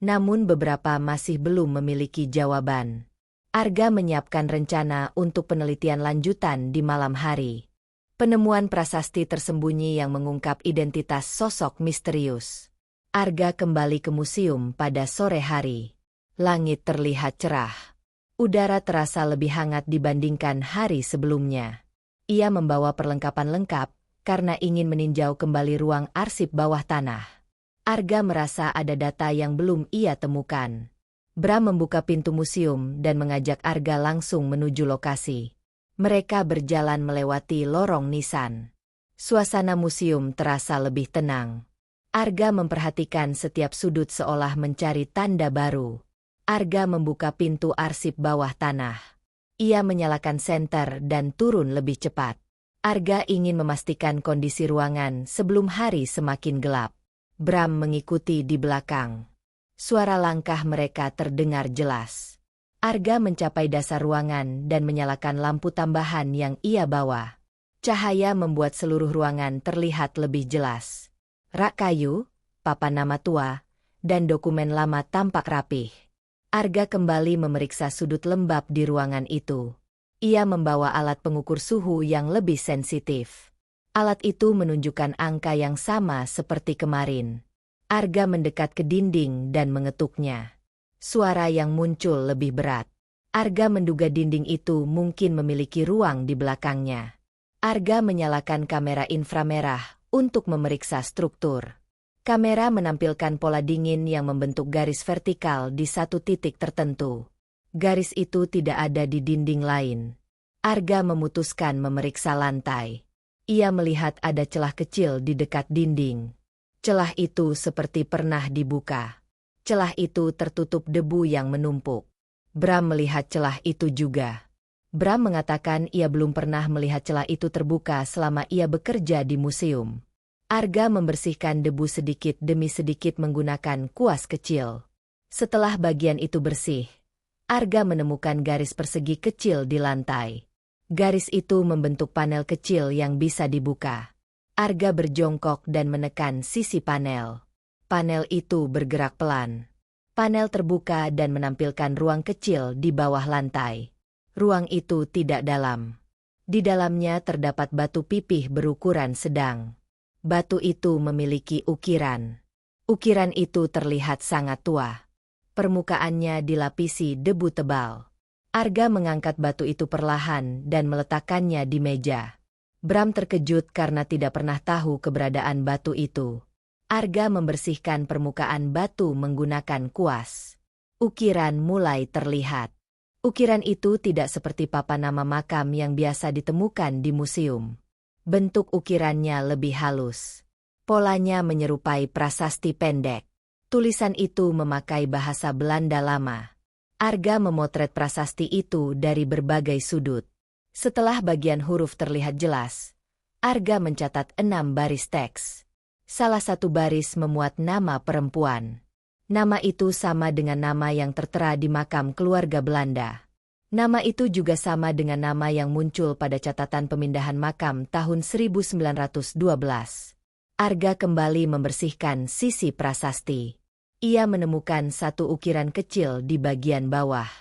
Namun beberapa masih belum memiliki jawaban. Arga menyiapkan rencana untuk penelitian lanjutan di malam hari. Penemuan prasasti tersembunyi yang mengungkap identitas sosok misterius. Arga kembali ke museum pada sore hari. Langit terlihat cerah. Udara terasa lebih hangat dibandingkan hari sebelumnya. Ia membawa perlengkapan lengkap karena ingin meninjau kembali ruang arsip bawah tanah. Arga merasa ada data yang belum ia temukan. Bram membuka pintu museum dan mengajak Arga langsung menuju lokasi. Mereka berjalan melewati lorong nisan. Suasana museum terasa lebih tenang. Arga memperhatikan setiap sudut seolah mencari tanda baru. Arga membuka pintu arsip bawah tanah. Ia menyalakan senter dan turun lebih cepat. Arga ingin memastikan kondisi ruangan sebelum hari semakin gelap. Bram mengikuti di belakang. Suara langkah mereka terdengar jelas. Arga mencapai dasar ruangan dan menyalakan lampu tambahan yang ia bawa. Cahaya membuat seluruh ruangan terlihat lebih jelas. Rak kayu, papan nama tua, dan dokumen lama tampak rapih. Arga kembali memeriksa sudut lembab di ruangan itu. Ia membawa alat pengukur suhu yang lebih sensitif. Alat itu menunjukkan angka yang sama seperti kemarin. Arga mendekat ke dinding dan mengetuknya. Suara yang muncul lebih berat. Arga menduga dinding itu mungkin memiliki ruang di belakangnya. Arga menyalakan kamera inframerah untuk memeriksa struktur. Kamera menampilkan pola dingin yang membentuk garis vertikal di satu titik tertentu. Garis itu tidak ada di dinding lain. Arga memutuskan memeriksa lantai. Ia melihat ada celah kecil di dekat dinding. Celah itu seperti pernah dibuka. Celah itu tertutup debu yang menumpuk. Bram melihat celah itu juga. Bram mengatakan ia belum pernah melihat celah itu terbuka selama ia bekerja di museum. Arga membersihkan debu sedikit demi sedikit menggunakan kuas kecil. Setelah bagian itu bersih, Arga menemukan garis persegi kecil di lantai. Garis itu membentuk panel kecil yang bisa dibuka. Arga berjongkok dan menekan sisi panel. Panel itu bergerak pelan. Panel terbuka dan menampilkan ruang kecil di bawah lantai. Ruang itu tidak dalam. Di dalamnya terdapat batu pipih berukuran sedang. Batu itu memiliki ukiran. Ukiran itu terlihat sangat tua. Permukaannya dilapisi debu tebal. Arga mengangkat batu itu perlahan dan meletakkannya di meja. Bram terkejut karena tidak pernah tahu keberadaan batu itu. Arga membersihkan permukaan batu menggunakan kuas. Ukiran mulai terlihat. Ukiran itu tidak seperti papan nama makam yang biasa ditemukan di museum. Bentuk ukirannya lebih halus. Polanya menyerupai prasasti pendek. Tulisan itu memakai bahasa Belanda lama. Arga memotret prasasti itu dari berbagai sudut. Setelah bagian huruf terlihat jelas, Arga mencatat 6 baris teks. Salah satu baris memuat nama perempuan. Nama itu sama dengan nama yang tertera di makam keluarga Belanda. Nama itu juga sama dengan nama yang muncul pada catatan pemindahan makam tahun 1912. Arga kembali membersihkan sisi prasasti. Ia menemukan satu ukiran kecil di bagian bawah.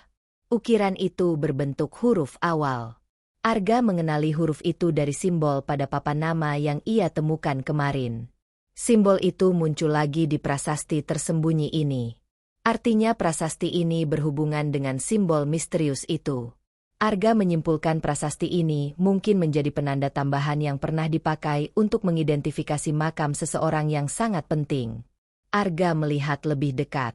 Ukiran itu berbentuk huruf awal. Arga mengenali huruf itu dari simbol pada papan nama yang ia temukan kemarin. Simbol itu muncul lagi di prasasti tersembunyi ini. Artinya prasasti ini berhubungan dengan simbol misterius itu. Arga menyimpulkan prasasti ini mungkin menjadi penanda tambahan yang pernah dipakai untuk mengidentifikasi makam seseorang yang sangat penting. Arga melihat lebih dekat.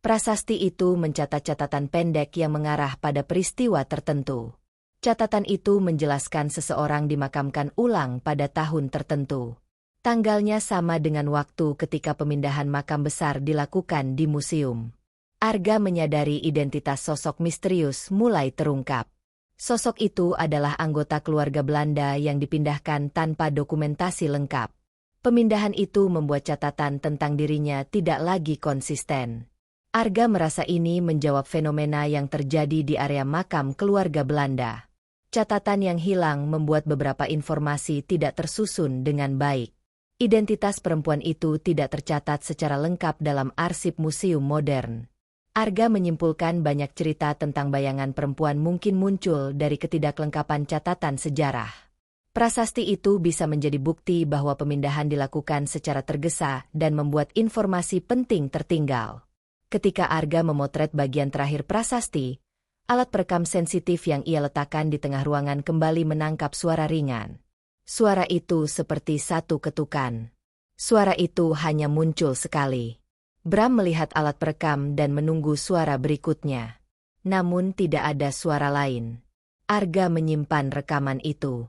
Prasasti itu mencatat catatan pendek yang mengarah pada peristiwa tertentu. Catatan itu menjelaskan seseorang dimakamkan ulang pada tahun tertentu. Tanggalnya sama dengan waktu ketika pemindahan makam besar dilakukan di museum. Arga menyadari identitas sosok misterius mulai terungkap. Sosok itu adalah anggota keluarga Belanda yang dipindahkan tanpa dokumentasi lengkap. Pemindahan itu membuat catatan tentang dirinya tidak lagi konsisten. Arga merasa ini menjawab fenomena yang terjadi di area makam keluarga Belanda. Catatan yang hilang membuat beberapa informasi tidak tersusun dengan baik. Identitas perempuan itu tidak tercatat secara lengkap dalam arsip museum modern. Arga menyimpulkan banyak cerita tentang bayangan perempuan mungkin muncul dari ketidaklengkapan catatan sejarah. Prasasti itu bisa menjadi bukti bahwa pemindahan dilakukan secara tergesa dan membuat informasi penting tertinggal. Ketika Arga memotret bagian terakhir prasasti, alat perekam sensitif yang ia letakkan di tengah ruangan kembali menangkap suara ringan. Suara itu seperti satu ketukan. Suara itu hanya muncul sekali. Bram melihat alat perekam dan menunggu suara berikutnya. Namun tidak ada suara lain. Arga menyimpan rekaman itu.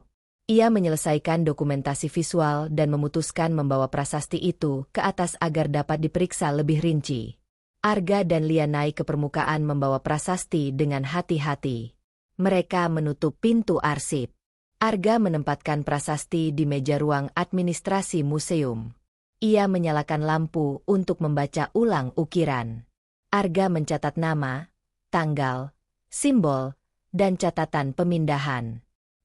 Ia menyelesaikan dokumentasi visual dan memutuskan membawa prasasti itu ke atas agar dapat diperiksa lebih rinci. Arga dan Lia naik ke permukaan membawa prasasti dengan hati-hati. Mereka menutup pintu arsip. Arga menempatkan prasasti di meja ruang administrasi museum. Ia menyalakan lampu untuk membaca ulang ukiran. Arga mencatat nama, tanggal, simbol, dan catatan pemindahan.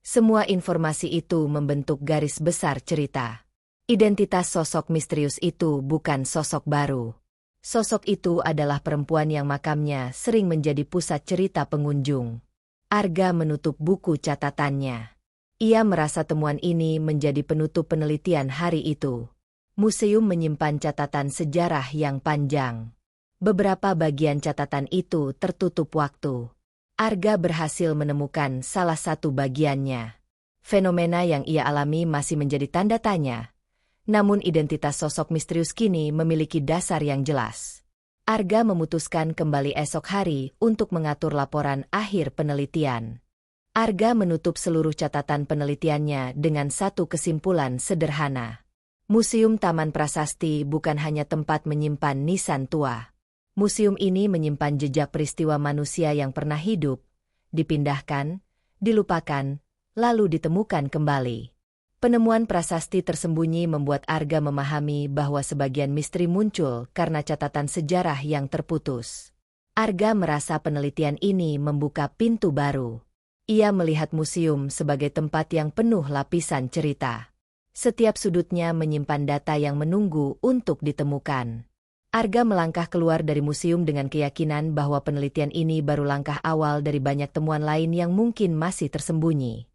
Semua informasi itu membentuk garis besar cerita. Identitas sosok misterius itu bukan sosok baru. Sosok itu adalah perempuan yang makamnya sering menjadi pusat cerita pengunjung. Arga menutup buku catatannya. Ia merasa temuan ini menjadi penutup penelitian hari itu. Museum menyimpan catatan sejarah yang panjang. Beberapa bagian catatan itu tertutup waktu. Arga berhasil menemukan salah satu bagiannya. Fenomena yang ia alami masih menjadi tanda tanya. Namun identitas sosok misterius kini memiliki dasar yang jelas. Arga memutuskan kembali esok hari untuk mengatur laporan akhir penelitian. Arga menutup seluruh catatan penelitiannya dengan satu kesimpulan sederhana. Museum Taman Prasasti bukan hanya tempat menyimpan nisan tua. Museum ini menyimpan jejak peristiwa manusia yang pernah hidup, dipindahkan, dilupakan, lalu ditemukan kembali. Penemuan prasasti tersembunyi membuat Arga memahami bahwa sebagian misteri muncul karena catatan sejarah yang terputus. Arga merasa penelitian ini membuka pintu baru. Ia melihat museum sebagai tempat yang penuh lapisan cerita. Setiap sudutnya menyimpan data yang menunggu untuk ditemukan. Arga melangkah keluar dari museum dengan keyakinan bahwa penelitian ini baru langkah awal dari banyak temuan lain yang mungkin masih tersembunyi.